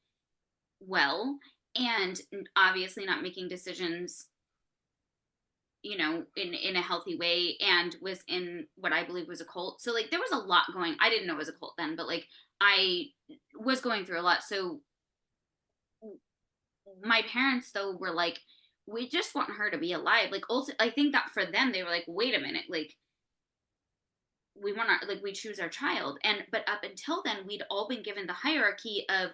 well, and obviously not making decisions, in a healthy way, and was in what I believe was a cult. So like there was a lot going. I didn't know it was a cult then, but like I was going through a lot. So my parents though were like, we just want her to be alive. Like also I think that for them they were like, wait a minute, like we want our, like we choose our child. And but up until then we'd all been given the hierarchy of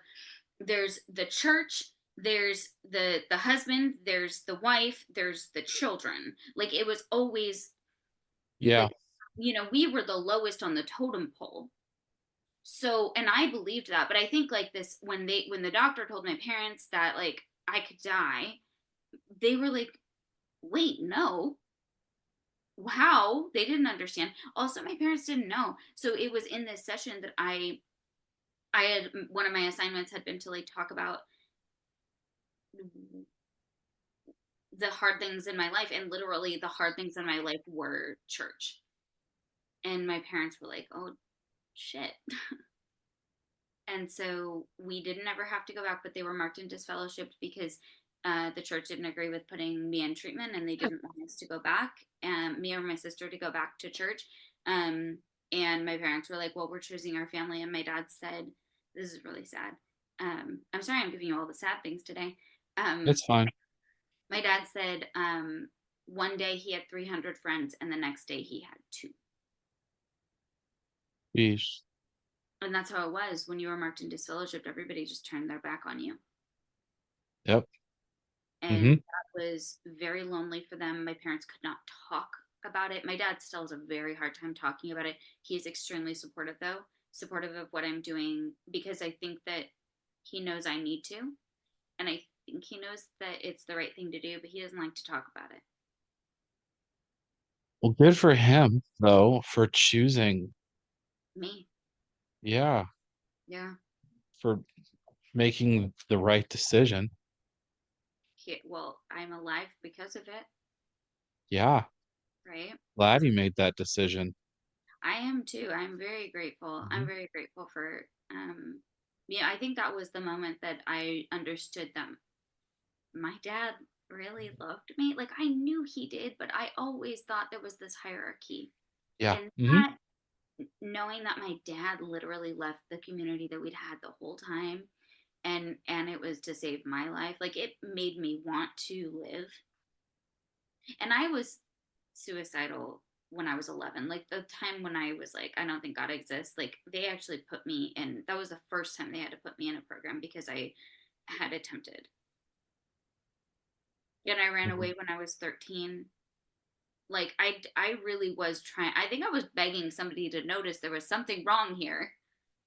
there's the church, there's the husband, there's the wife, there's the children. Like it was always Yeah. like, we were the lowest on the totem pole. So, and I believed that, but I think like this, when the doctor told my parents that like I could die, they were like, wait, no. How? They didn't understand. Also, my parents didn't know. So it was in this session that I had, one of my assignments had been to like talk about the hard things in my life, and literally the hard things in my life were church. And my parents were like, "Oh shit." And so we didn't ever have to go back, but they were marked and disfellowshipped because the church didn't agree with putting me in treatment, and they didn't want us to go back, me or my sister to go back to church. Um, and my parents were like, "Well, we're choosing our family." And my dad said, "This is really sad. I'm sorry I'm giving you all the sad things today." Um, It's fine. my dad said one day he had 300 friends, and the next day he had two. Yeesh. And that's how it was when you were marked and disfellowshipped. Everybody just turned their back on you. Yep. And Mhm. that was very lonely for them. My parents could not talk about it. My dad still has a very hard time talking about it. He is extremely supportive, though, supportive of what I'm doing, because I think that he knows I need to. And I think he knows that it's the right thing to do, but he doesn't like to talk about it. Well, good for him, though, for choosing. Me. Yeah. Yeah. for making the right decision. Well, I'm alive because of it, Yeah, right? glad you made that decision. I am too. I'm very grateful. I'm Mhm. very grateful for yeah, I think that was the moment that I understood that my dad really loved me. Like I knew he did, but I always thought there was this hierarchy. Yeah, And mhm, that knowing that my dad literally left the community that we'd had the whole time and it was to save my life, like it made me want to live. And I was suicidal when I was 11. Like the time when I was like, I don't think God exists. Like they actually put me in. That was the first time they had to put me in a program because I had attempted. And I ran mhm. away when I was 13. Like I really was trying. I think I was begging somebody to notice there was something wrong here.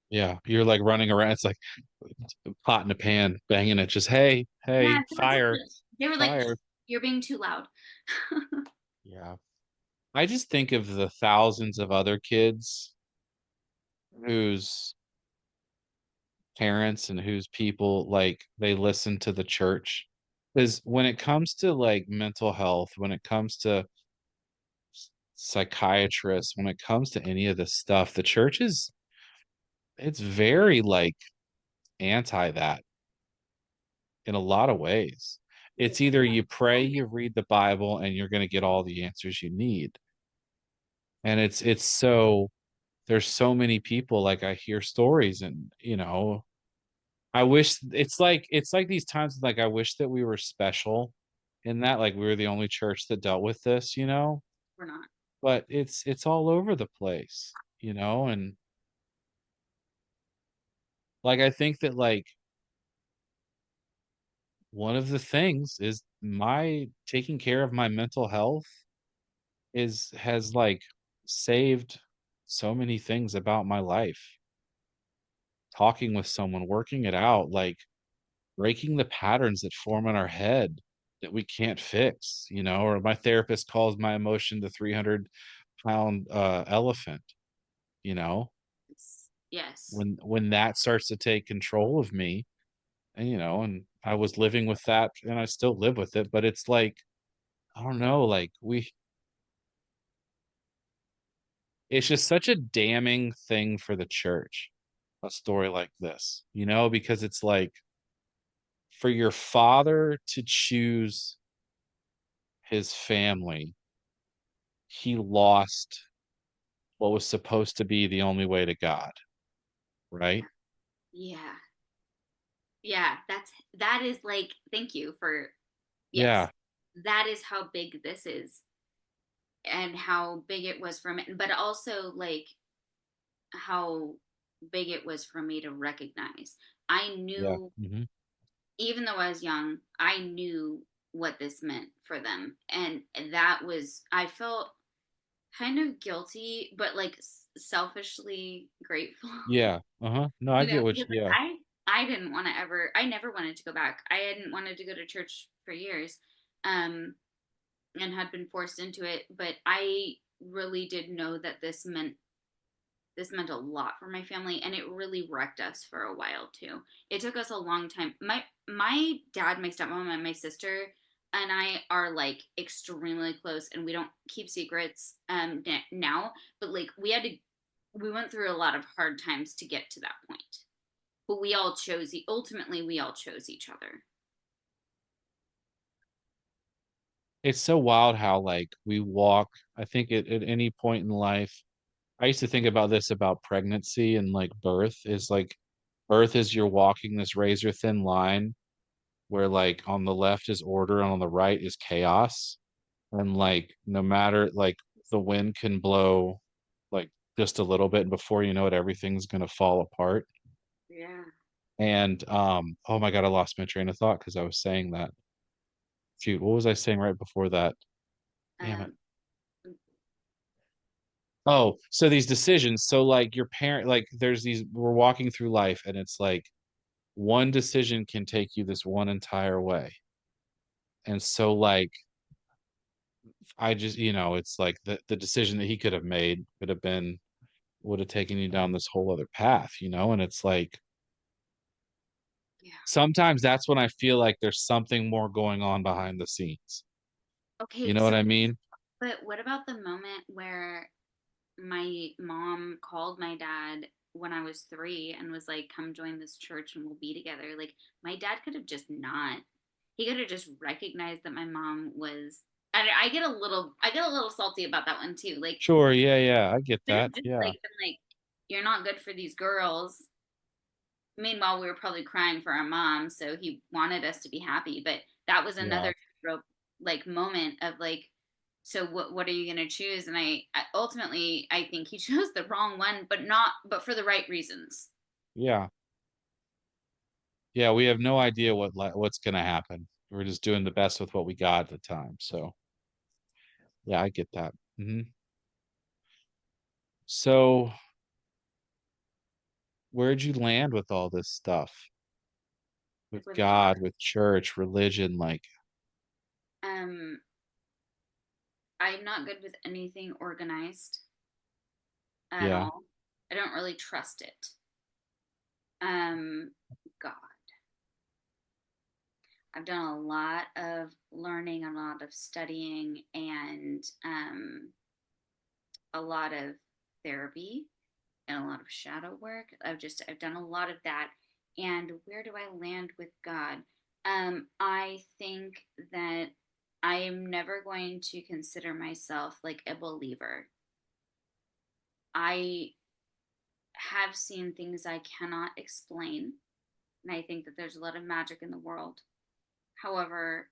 Yeah, you're, like, running around, it's like pot in a pan, banging it, just, "Hey, Yeah, hey, fire, they were like, fire." you're being too loud. Yeah. I just think of the thousands of other kids whose parents and whose people, like, they listen to the church. Because when it comes to, like, mental health, when it comes to psychiatrists, when it comes to any of this stuff, the church is it's very, like, anti that in a lot of ways. It's either you pray, you read the Bible, and you're gonna get all the answers you need. And it's so there's so many people, like, I hear stories and, I wish it's like these times, like, I wish that we were special in that, like, we were the only church that dealt with this, We're not. but it's all over the place, and, like, I think that, like, one of the things is my taking care of my mental health has, like, saved so many things about my life. Talking with someone, working it out, like, breaking the patterns that form in our head that we can't fix, or my therapist calls my emotion the 300-pound, elephant, you know? Yes. When that starts to take control of me, and I was living with that, and I still live with it, but it's like, I don't know, like, it's just such a damning thing for the church, a story like this, because it's like, for your father to choose his family, he lost what was supposed to be the only way to God, right? Yeah. Yeah, that is like thank you for yes. Yeah, That is how big this is and how big it was for me, but also like how big it was for me to recognize. I yeah, knew mhm, even though I was young, I knew what this meant for them. And that was I felt kind of guilty but like selfishly grateful. yeah, uh-huh, no, I get what Because you yeah, I didn't want to ever I never wanted to go back. I hadn't wanted to go to church for years. Um and had been forced into it, but I really did know that this meant a lot for my family and it really wrecked us for a while too. It took us a long time. My dad, my stepmom and my sister and I are like extremely close and we don't keep secrets now, but like we went through a lot of hard times to get to that point. But we all chose ultimately we all chose each other. it's so wild how, like, we walk I think at any point in life I used to think about this about pregnancy and, like, birth is, like, birth is you're walking this razor thin line where, like, on the left is order and on the right is chaos, and, like, no matter like, the wind can blow, like, just a little bit, and before you know it, everything's gonna fall apart. Yeah. And, oh my god, I lost my train of thought because I was saying that. Shoot, what was I saying right before that? Damn it. Um Oh, so these decisions, so, like, your parent like, there's these we're walking through life, and it's like, one decision can take you this one entire way. And so, like, I just it's like the decision that he could have made could have been would have taken you down this whole other path, and it's like Yeah. sometimes that's when I feel like there's something more going on behind the scenes. You Okay, know what so I mean? but what about the moment where my mom called my dad when I was 3 and was like, "Come join this church and we'll be together." Like, my dad could have just not. He could have just recognized that my mom was. I get a little salty about that one too. Like, Sure, yeah, yeah, I get could that. have just Yeah. like been like, "You're not good for these girls." Meanwhile, we were probably crying for our mom, so he wanted us to be happy. But that was Yeah. another real like moment of like, so what are you gonna choose? And I ultimately I think he chose the wrong one, but for the right reasons. Yeah. Yeah, we have no idea what's gonna happen. We're just doing the best with what we got at the time, so, yeah, I get that. Mhm. So, where'd you land with all this stuff? Like With with God. God, with church, religion, like Um, I'm not good with anything organized at yeah, all. I don't really trust it. Um, God. I've done a lot of learning, a lot of studying, and a lot of therapy and a lot of shadow work. I've done a lot of that. And where do I land with God? I think that I am never going to consider myself like a believer. I have seen things I cannot explain, and I think that there's a lot of magic in the world. However,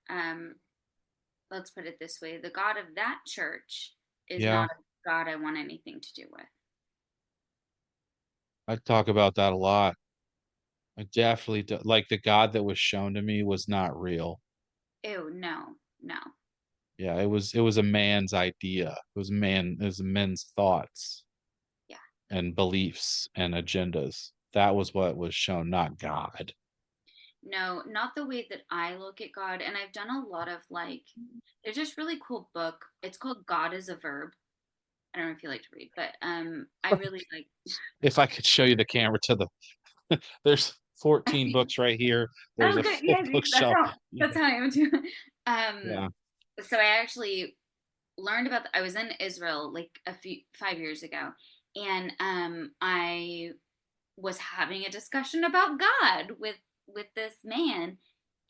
let's put it this way: the God of that church is yeah, not a God I want anything to do with. I talk about that a lot. I definitely do like, the God that was shown to me was not real. Ew, no, no. Yeah, it was a man's idea. It was men's thoughts Yeah. and beliefs and agendas. That was what was shown, not God. No, not the way that I look at God. And I've done a lot of like, there's this really cool book. It's called God is a Verb. I don't know if you like to read, but I really like. If I could show you the camera to the there's 14 books right here. There's Oh, a good. full Yeah, see, bookshelf. that's how I am too. Um, Yeah. so I actually learned about. I was in Israel like a few 5 years ago, and I was having a discussion about God with this man,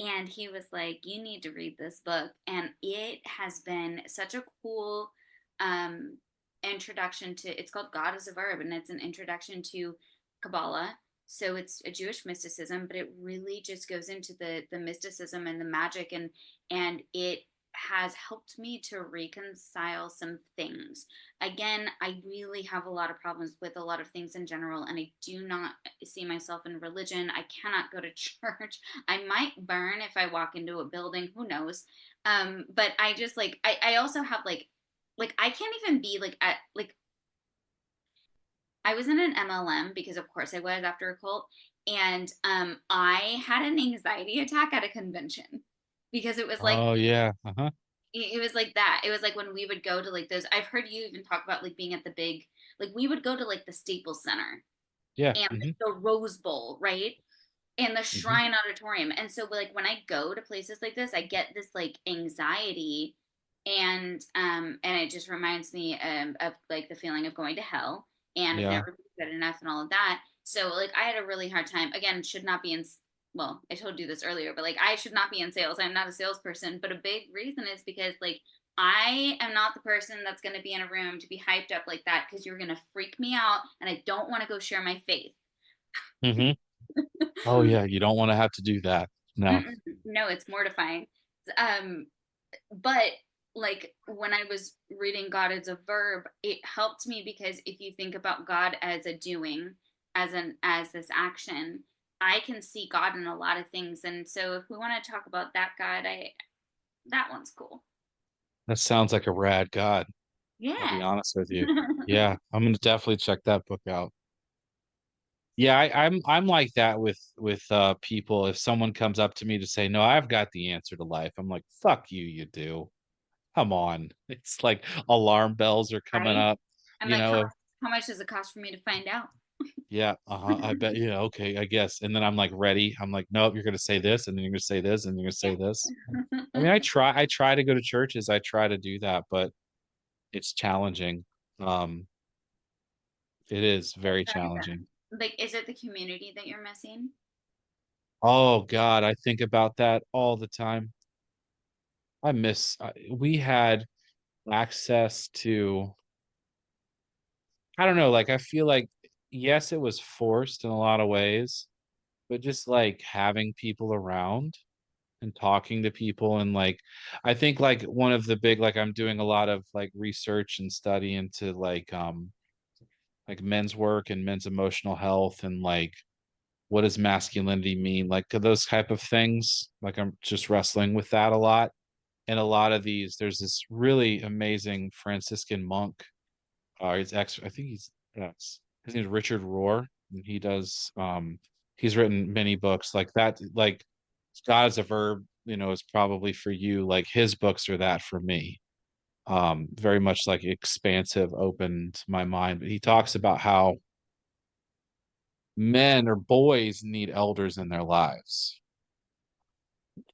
and he was like, "You need to read this book." And it has been such a cool um introduction to. It's called God is a Verb, and it's an introduction to Kabbalah. So it's a Jewish mysticism, but it really just goes into the mysticism and the magic, and it has helped me to reconcile some things. Again, I really have a lot of problems with a lot of things in general, and I do not see myself in religion. I cannot go to church. I might burn if I walk into a building, who knows. But I just like I also have like I can't even be like at like I was in an MLM because of course I was after a cult, and I had an anxiety attack at a convention because it was like Oh, yeah. Uh-huh. it was like that. It was like when we would go to like those. I've heard you even talk about like being at the big, like we would go to like the Staples Center Yeah. and like, Mhm. the Rose Bowl, right? And the Mhm. Shrine Auditorium. And so like when I go to places like this, I get this like anxiety, and it just reminds me of like the feeling of going to hell and of Yeah. never being good enough and all of that. So like I had a really hard time. Again, should not be in. Well, I told you this earlier, but like I should not be in sales. I'm not a salesperson, but a big reason is because like I am not the person that's going to be in a room to be hyped up like that because you're going to freak me out and I don't want to go share my faith. Mhm. Oh, yeah, you don't wanna have to do that. No. Mm-mm. No, it's mortifying. Um, but like when I was reading God as a Verb, it helped me because if you think about God as a doing, as this action, I can see God in a lot of things. And so if we want to talk about that God, I that one's cool. That sounds like a rad god, I'll be Yeah. honest with you. Yeah, I'm gonna definitely check that book out. Yeah, I'm like that with people. If someone comes up to me to say, "No, I've got the answer to life," I'm like, "Fuck you, you do. Come on." It's like alarm bells are coming Right? up, I'm you like, know? How much does it cost for me to find out? Yeah, uh-huh, I bet yeah, okay, I guess, and then I'm, like, ready. I'm like, "Nope, you're gonna say this, and then you're gonna say this, and you're gonna say this." I Yeah. mean, I try to go to churches, I try to do that, but it's challenging. Um, it is very challenging. Like, is it the community that you're missing? Oh god, I think about that all the time. We had access to I don't know, like, I feel like, yes, it was forced in a lot of ways, but just, like, having people around and talking to people and, like I think, like, one of the big like, I'm doing a lot of, like, research and study into, like, men's work and men's emotional health and, like, what does masculinity mean, like, those type of things, like, I'm just wrestling with that a lot, and a lot of these there's this really amazing Franciscan monk, he's ex I think he's yes, his name is Richard Rohr, and he's written many books like that, like, God is a Verb, is probably for you, like, his books are that for me, very much, like, expansive, opened my mind, but he talks about how men or boys need elders in their lives,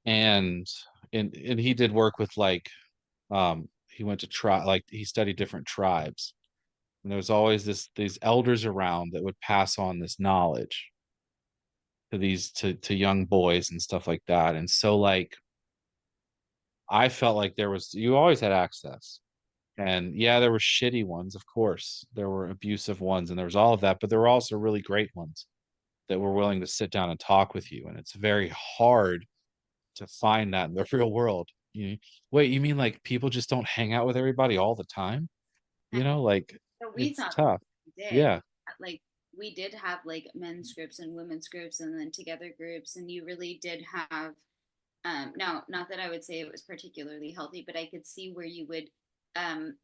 and and he did work with, like, he went to try like, he studied different tribes, and there was always these elders around that would pass on this knowledge to these to young boys and stuff like that, and so, like, I felt like there was you always had access, and, yeah, there were shitty ones, of course, there were abusive ones, and there was all of that, but there were also really great ones that were willing to sit down and talk with you, and it's very hard to find that in the real world. Wait, you mean, like, people just don't hang out with everybody all the time? Like, So we it's thought tough. we did. Yeah. Like, we did have like men's groups and women's groups and then together groups, and you really did have now, not that I would say it was particularly healthy, but I could see where you would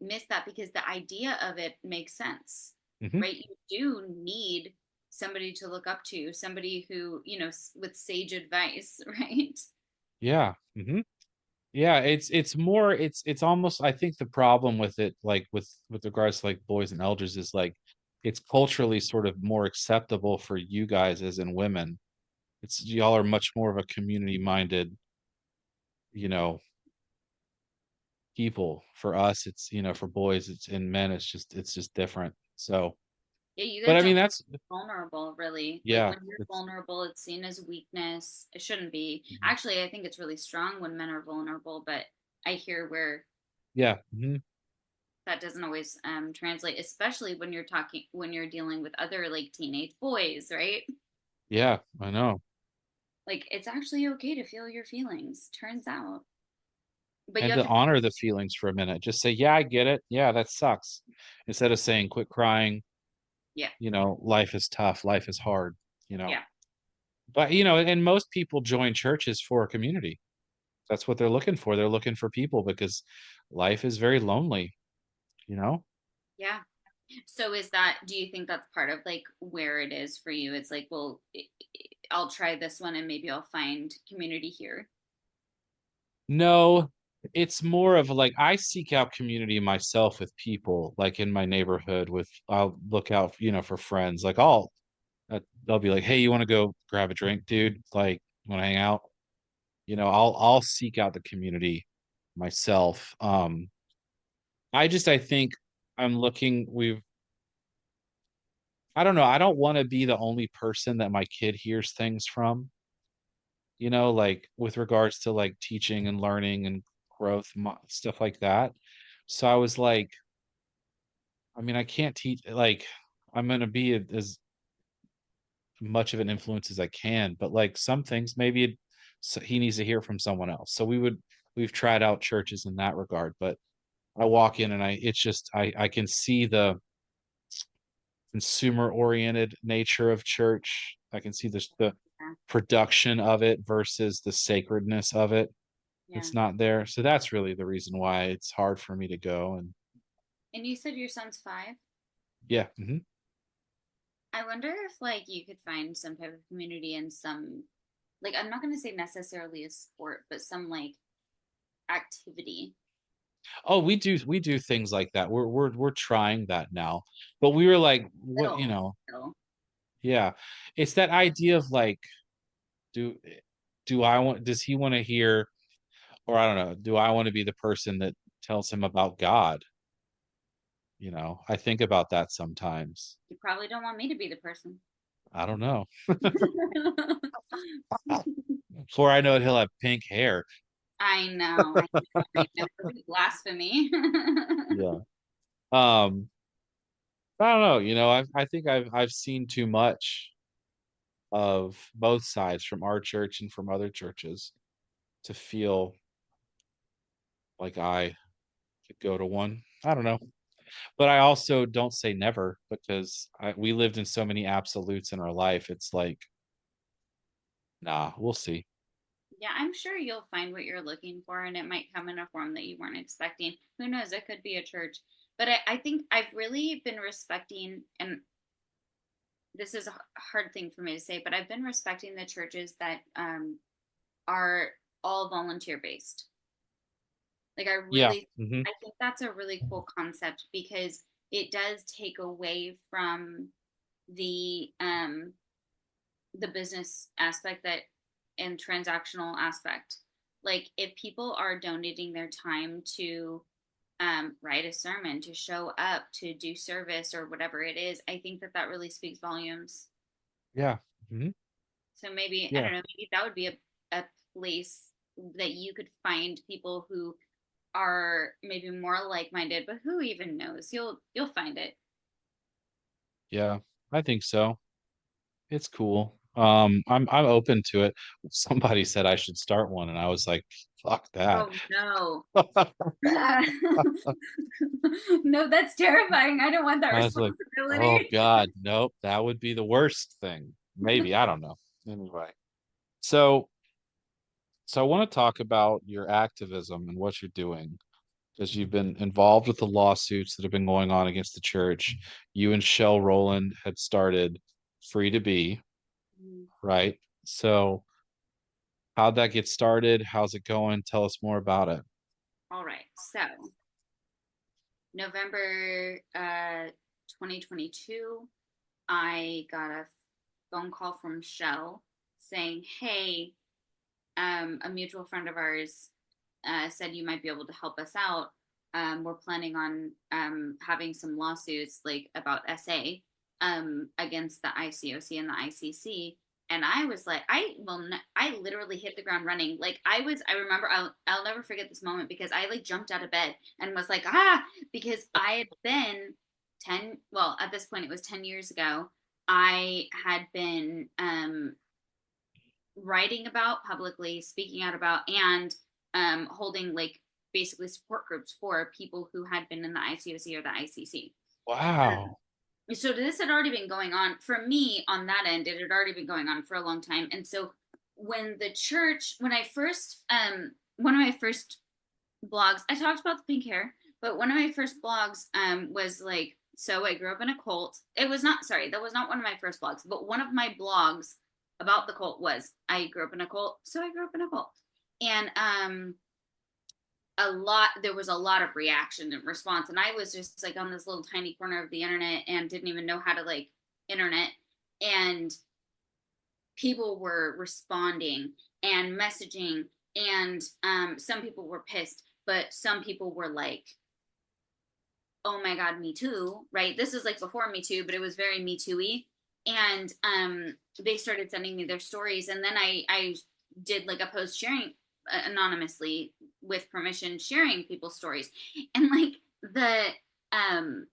miss that because the idea of it makes sense, Mhm. right? You do need somebody to look up to, somebody who, with sage advice, right? Yeah. Mhm. Yeah, it's more it's almost I think the problem with it, like, with regards to, like, boys and elders is, like, it's culturally sort of more acceptable for you guys as in women. It's y'all are much more of a community-minded, you know, people. For us, for boys, it's and men, it's just different. So, Yeah, you but guys I mean, don't that's vulnerable really. Like yeah, when you're it's vulnerable, it's seen as weakness. It shouldn't be. mhm. Actually, I think it's really strong when men are vulnerable, but I hear where Yeah, mhm. that doesn't always translate, especially when you're dealing with other like teenage boys, right? Yeah, I know. Like it's actually okay to feel your feelings, turns out. But you And have to to honor the feelings for a minute. Just say, "Yeah, I get it. Yeah, that sucks." Instead of saying, "Quit crying," yeah, "Life is tough, life is hard," you know? yeah, But, and most people join churches for a community. That's what they're looking for. They're looking for people because life is very lonely, you know? yeah. So is that, do you think that's part of like where it is for you? It's like, well, I'll try this one and maybe I'll find community here. No, it's more of like I seek out community myself with people, like in my neighborhood I'll look out, for friends. Like they'll be like, "Hey, you want to go grab a drink, dude? Like, want to hang out?" I'll seek out the community myself. I think I'm looking I don't know, I don't want to be the only person that my kid hears things from, like with regards to like teaching and learning and growth, stuff like that. So I was like, I mean, I can't teach like I'm gonna be as much of an influence as I can, but like some things maybe he needs to hear from someone else. So we've tried out churches in that regard, but I walk in and it's just I can see the consumer oriented nature of church. I can see the Yeah, production of it versus the sacredness of it. yeah. It's not there. So that's really the reason why it's hard for me to go. And And you said your son's 5. yeah, mhm. I wonder if like you could find some type of community in some, like, I'm not going to say necessarily a sport, but some like activity Oh, we do things like that. We're trying that now. But we were like, what, Little, yeah. It's that idea of like, do does he want to hear, or I don't know, do I want to be the person that tells him about God? I think about that sometimes. you probably don't want me to be the person. I don't know. Before I know it, he'll have pink hair. I know. That would be blasphemy. Yeah. Um, I don't know, I think I've seen too much of both sides from our church and from other churches to feel like I could go to one. I don't know. But I also don't say never because we lived in so many absolutes in our life. It's like, nah, we'll see. Yeah, I'm sure you'll find what you're looking for, and it might come in a form that you weren't expecting. Who knows? It could be a church. But I think I've really been respecting, and this is a hard thing for me to say, but I've been respecting the churches that are all volunteer based. Like, Yeah. Hmm. I think that's a really cool concept because it does take away from the um, the business aspect that and transactional aspect. Like, if people are donating their time to write a sermon, to show up, to do service or whatever it is, I think that that really speaks volumes. Yeah. Hmm. So maybe, I Yeah. don't know, maybe that would be a place that you could find people who are maybe more like-minded, but who even knows? You'll find it. Yeah. I think so. It's cool. I'm open to it. Somebody said I should start one, and I was like, fuck that. Oh no. No, that's terrifying. I don't want that I was like, oh responsibility. God, nope, that would be the worst thing. Maybe, I don't know. Anyway. So so I want to talk about your activism and what you're doing because you've been involved with the lawsuits that have been going on against the church. You and Shell Rowland had started Free to Be, right? So how'd that get started? How's it going? Tell us more about it. All right. So November 2022, I got a phone call from Shell saying, "Hey, a mutual friend of ours said you might be able to help us out. We're planning on having some lawsuits like about SA against the ICOC and the ICC." And I was like, I literally hit the ground running. Like, I remember, I'll never forget this moment because I like jumped out of bed and was like, because I had been 10, well, at this point, it was 10 years ago. I had been writing about publicly, speaking out about, and holding like basically support groups for people who had been in the ICOC or the ICC. Wow. So this had already been going on for me on that end. It had already been going on for a long time. And so when the church, when I first, one of my first blogs, I talked about the pink hair, but one of my first blogs was like, so I grew up in a cult. It was not, sorry, that was not one of my first blogs, but one of my blogs about the cult was, I grew up in a cult, so I grew up in a cult. And there was a lot of reaction and response. And I was just like on this little tiny corner of the internet and didn't even know how to like internet. And people were responding and messaging. And some people were pissed, but some people were like, oh my God, me too, right? This is like before me too, but it was very me too-y. And they started sending me their stories. And then I did like a post sharing anonymously with permission, sharing people's stories. And like the um,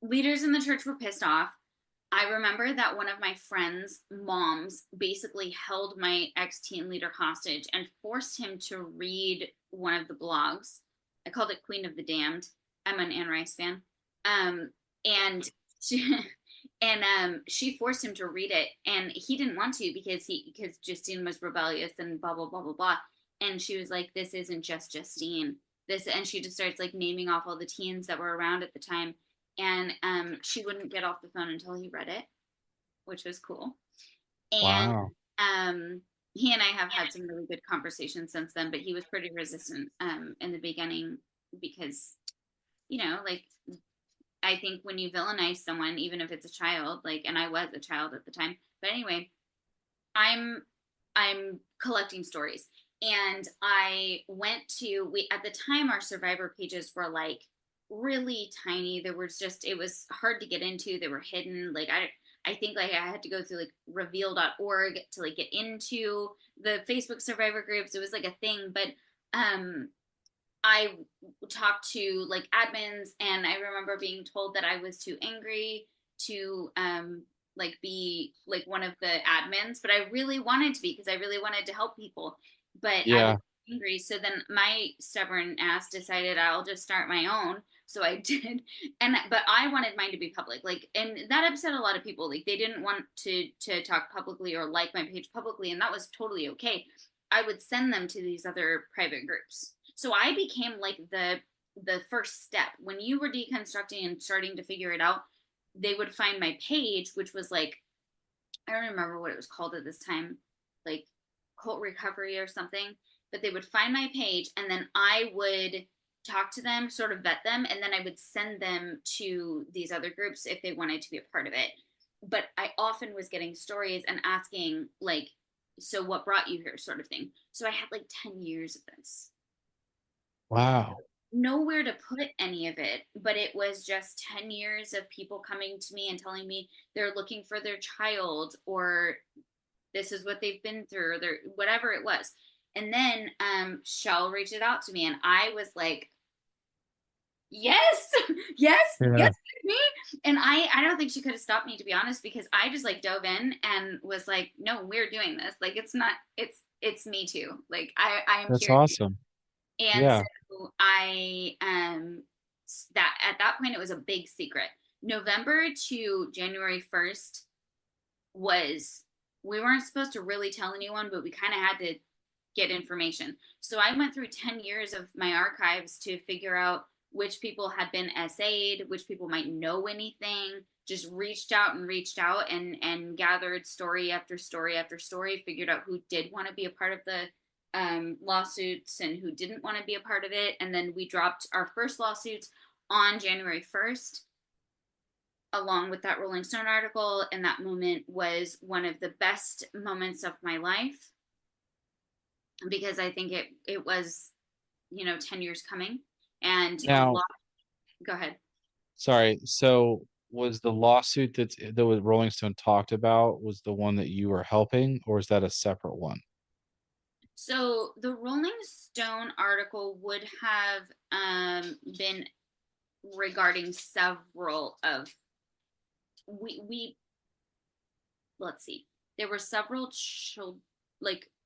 leaders in the church were pissed off. I remember that one of my friends' moms basically held my ex teen leader hostage and forced him to read one of the blogs. I called it Queen of the Damned. I'm an Anne Rice fan. Um, and she, she forced him to read it, and he didn't want to because Justine was rebellious and blah blah blah blah blah. And she was like, "This isn't just Justine. This," and she just starts like naming off all the teens that were around at the time, and she wouldn't get off the phone until he read it, which was cool. And Wow. um, he and I have had some really good conversations since then, but he was pretty resistant in the beginning. because, like, I think when you villainize someone, even if it's a child, like, and I was a child at the time, but anyway, I'm I'm collecting stories. And I went to we at the time our survivor pages were like really tiny. There was just it was hard to get into. They were hidden. Like I think like I had to go through like reveal.org to like get into the Facebook survivor groups. It was like a thing, but um I talked to like admins, and I remember being told that I was too angry to like be like one of the admins, but I really wanted to be because I really wanted to help people. But I was Yeah. angry, so then my stubborn ass decided I'll just start my own. So I did, and but I wanted mine to be public, like, and that upset a lot of people. Like they didn't want to talk publicly or like my page publicly, and that was totally okay. I would send them to these other private groups. So I became like the first step when you were deconstructing and starting to figure it out. They would find my page, which was like, I don't remember what it was called at this time, like cult recovery or something. But they would find my page, and then I would talk to them, sort of vet them, and then I would send them to these other groups if they wanted to be a part of it. But I often was getting stories and asking like, so what brought you here, sort of thing. So I had like 10 years of this, Wow. nowhere to put any of it, but it was just 10 years of people coming to me and telling me they're looking for their child, or this is what they've been through, or whatever it was. And then Shell reached it out to me, and I was like, yes, yes, Yeah. yes, me. And I don't think she could have stopped me, to be honest, because I just like dove in and was like, no, we're doing this. Like it's not, it's me too. Like I am That's here too. awesome. And Yeah. so I that at that point it was a big secret. November to January 1st was, we weren't supposed to really tell anyone, but we kind of had to get information. So I went through 10 years of my archives to figure out which people had been SA'd, which people might know anything, just reached out and gathered story after story after story, figured out who did want to be a part of the lawsuits and who didn't want to be a part of it. And then we dropped our first lawsuits on January 1st, along with that Rolling Stone article. And that moment was one of the best moments of my life because I think it was, 10 years coming and a Now, lot. Go ahead. sorry. So was the lawsuit that was Rolling Stone talked about was the one that you were helping, or is that a separate one? So the Rolling Stone article would have been regarding several of, we let's see, there were several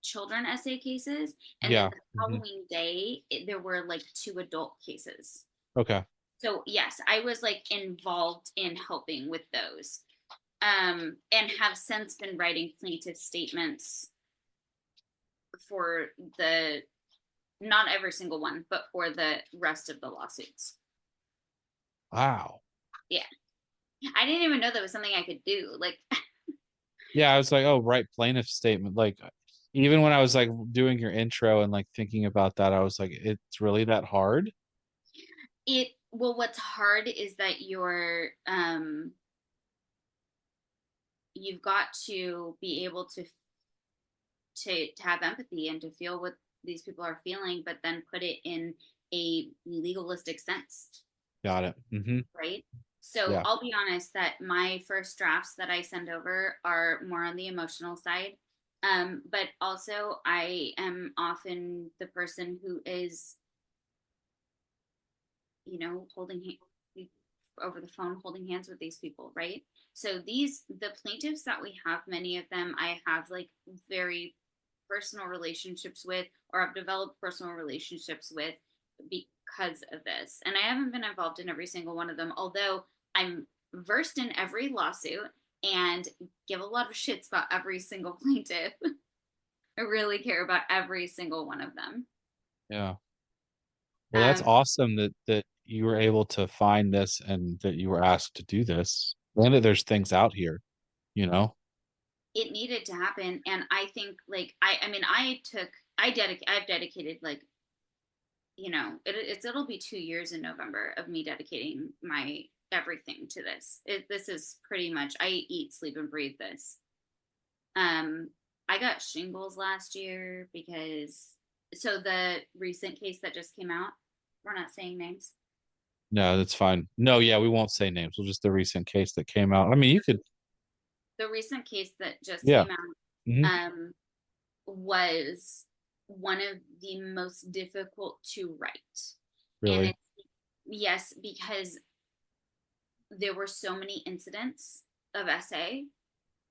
children essay cases, and then Yeah. the Hmm. following day there were like two adult cases. Okay. So yes, I was like involved in helping with those, and have since been writing plaintiff statements for the, not every single one, but for the rest of the lawsuits. Wow. Yeah, I didn't even know that was something I could do. Like Yeah, I was like, oh, right, plaintiff statement. Like, even when I was like doing your intro and like thinking about that, I was like, it's really that hard? it. Well, what's hard is that you've got to be able to have empathy and to feel what these people are feeling, but then put it in a legalistic sense, Got it. Hmm. right? So Yeah. I'll be honest that my first drafts that I send over are more on the emotional side. But also, I am often the person who is, holding over the phone, holding hands with these people, right? So the plaintiffs that we have, many of them I have like very personal relationships with, or I've developed personal relationships with because of this. And I haven't been involved in every single one of them, although I'm versed in every lawsuit and give a lot of shits about every single plaintiff. I really care about every single one of them. Yeah. Well, that's Um, awesome that you were able to find this and that you were asked to do this. And that there's things out here, you know? it needed to happen, and I think like I mean I've dedicated like it'll be 2 years in November of me dedicating my everything to this. This is pretty much, I eat, sleep, and breathe this. Um, I got shingles last year because, so the recent case that just came out, we're not saying names. No, that's fine. No, yeah, we won't say names. We'll just the recent case that came out. I mean, you could, The recent case that just yeah. came out Hmm. um, was one of the most difficult to write. And Really. it's, yes, because there were so many incidents of SA,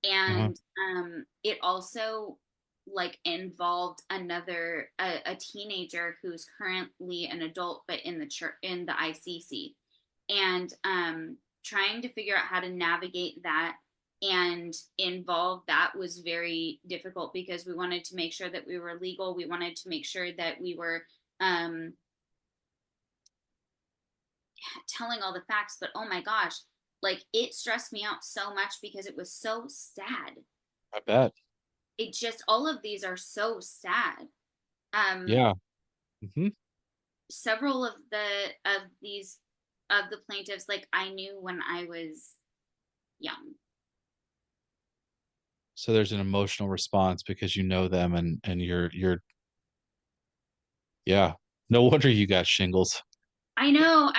Uh-huh. and it also like involved a teenager who's currently an adult but in the church, in the ICC, and trying to figure out how to navigate that and involve that was very difficult because we wanted to make sure that we were legal. We wanted to make sure that we were um, telling all the facts, but oh my gosh, like it stressed me out so much because it was so sad. I bet. It just, all of these are so sad. um Yeah. Hmm. Several of these of the plaintiffs, like I knew when I was young. So there's an emotional response because you know them and you're yeah. No wonder you got shingles. I know,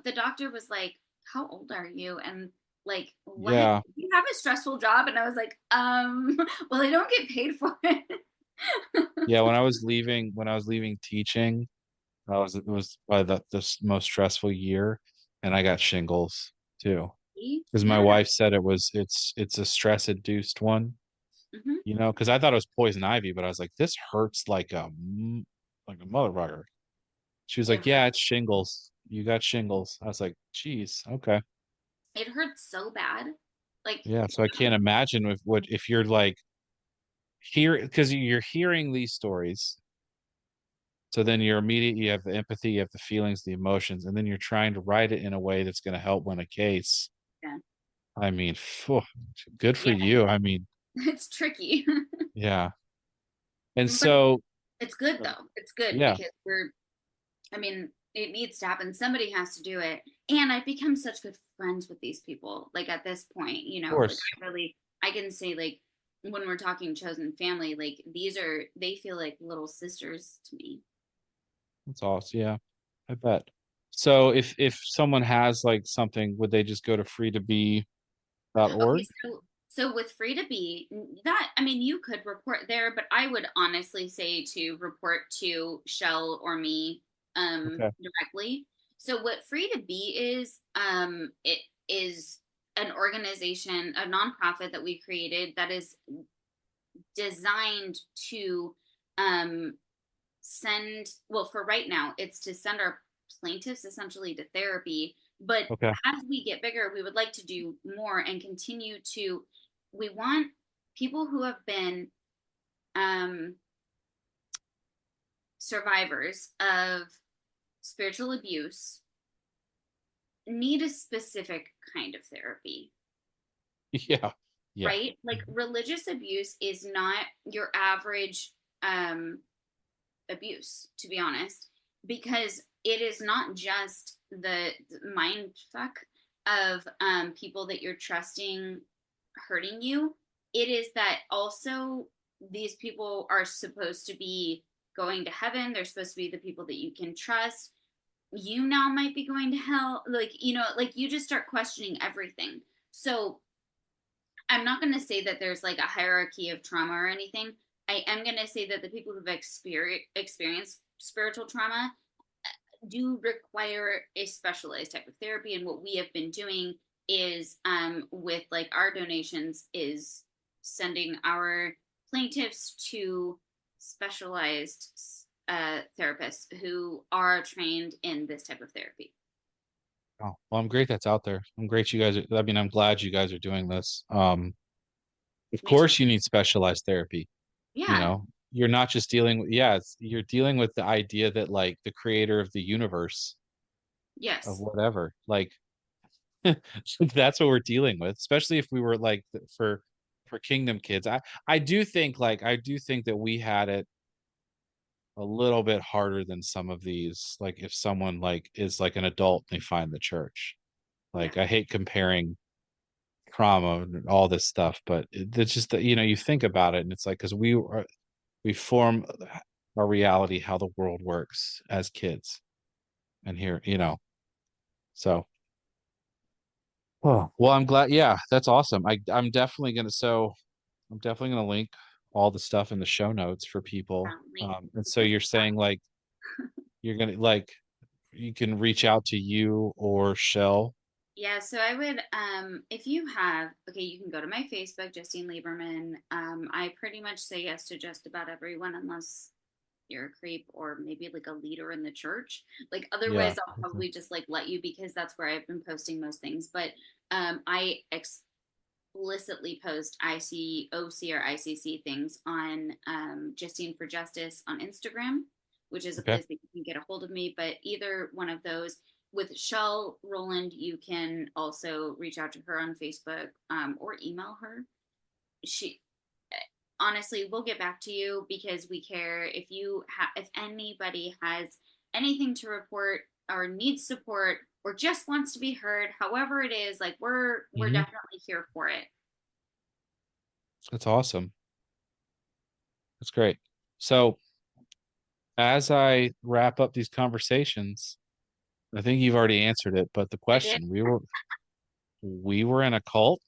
the doctor was like, how old are you, and like, what, Yeah. you have a stressful job, and I was like, well, I don't get paid for it. Yeah, when I was leaving teaching, it was probably the most stressful year, and I got shingles too. Because my Yeah. wife said it's a stress induced one, Hmm. because I thought it was poison ivy, but I was like, this hurts like a motherfucker. She was it like, yeah, hurt it's shingles. You got shingles. I was like, geez, okay. it hurts so bad, like, Yeah, so I can't imagine if you're like here because you're hearing these stories. So then you have the empathy, you have the feelings, the emotions, and then you're trying to write it in a way that's going to help win a case. yeah, I mean, phew, good for yeah, you. I mean, it's tricky. yeah. And But so, it's good um, though. It's good yeah, of because I mean, it needs to happen. Somebody has to do it. And I've become such good friends with these people. Like at this point, like course. I can say, like, when we're talking chosen family, like they feel like little sisters to me. That's awesome. Yeah, I bet. So if someone has like something, would they just go to Okay, free2be.org? so with free to be, that, I mean, you could report there, but I would honestly say to report to Shell or me Okay. directly. So what free to be is, it is an organization, a nonprofit that we created that is designed to um send, well, for right now it's to send our plaintiffs essentially to therapy, but Okay. as we get bigger we would like to do more and continue to, we want people who have been um, survivors of spiritual abuse need a specific kind of therapy, Yeah. Yeah. right? Like religious abuse is not your average um, abuse, to be honest, because it is not just the mind fuck of people that you're trusting hurting you. It is that also these people are supposed to be going to heaven. They're supposed to be the people that you can trust. You now might be going to hell. Like, like you just start questioning everything. So I'm not going to say that there's like a hierarchy of trauma or anything. I am going to say that the people who've experienced spiritual trauma do require a specialized type of therapy. And what we have been doing is, with like our donations, is sending our plaintiffs to specialized therapists who are trained in this type of therapy. Oh, well, I'm great that's out there. I mean, I'm glad you guys are doing this. Of Me too. course you need specialized therapy, you Yeah. know. You're not just dealing with, yeah, you're dealing with the idea that like the creator of the universe of Yes. whatever, like that's what we're dealing with, especially if we were like for Kingdom Kids. I do think that we had it a little bit harder than some of these. Like if someone like is like an adult and they find the church. Yeah. Like I hate comparing trauma and all this stuff, but it's just that, you know, you think about it and it's like because we form our reality how the world works as kids. And here, you know, so well, I'm glad. Yeah, that's awesome. I'm definitely gonna link all the stuff in the show notes for people. Link And so this you're saying like you're gonna like you can reach out to you or Shell. Yeah, so I would, if you have, okay, you can go to my Facebook, Justine Lieberman. I pretty much say yes to just about everyone unless you're a creep or maybe like a leader in the church. Like Yeah. otherwise, I'll Okay. probably just like let you because that's where I've been posting most things. But I explicitly post ICOC or ICC things on Justine for Justice on Instagram, which is a Okay. place that you can get a hold of me. But either one of those, with Shell Roland, you can also reach out to her on Facebook or email her. She honestly, we'll get back to you because we care. If anybody has anything to report or needs support or just wants to be heard, however it is, like we're Hmm. definitely here for it. That's awesome. That's great. So as I wrap up these conversations, I think you've already answered it, but the I did. question, we were in a cult.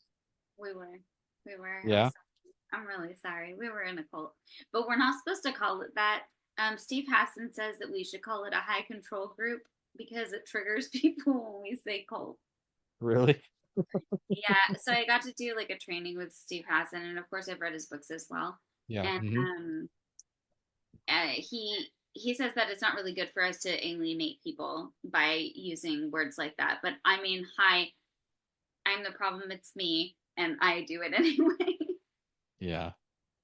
We were. We were. Yeah, I'm really sorry. We were in a cult, but we're not supposed to call it that. Steve Hassan says that we should call it a high control group because it triggers people when we say cult. really? Yeah. So I got to do like a training with Steve Hassan, and of course I've read his books as well. Yeah. And Hmm. he says that it's not really good for us to alienate people by using words like that. But I mean, hi, I'm the problem. It's me, and I do it anyway. Yeah.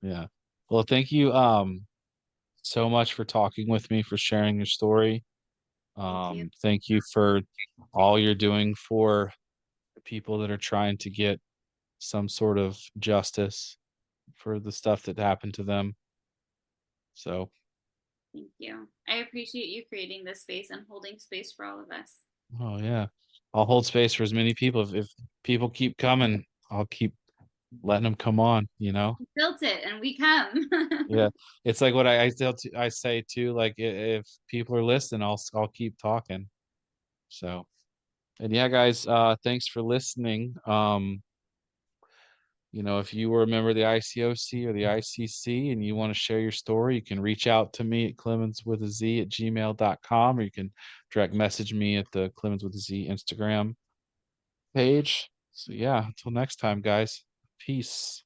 Yeah. Well, thank you so much for talking with me, for sharing your story. Thank you. Thank you for all you're doing for people that are trying to get some sort of justice for the stuff that happened to them. So, Thank you. I appreciate you creating this space and holding space for all of us. oh yeah, I'll hold space for as many people. If people keep coming, I'll keep letting them come on, you know? We built it and we come. Yeah. It's like what I say too, like if people are listening, I'll keep talking. So, and yeah, guys, thanks for listening. You know, if you were a member of the ICOC or the ICC and you want to share your story, you can reach out to me at Clemenz with a Z at gmail.com, or you can direct message me at the Clemenz with a Z Instagram page. So yeah, until next time, guys. Peace.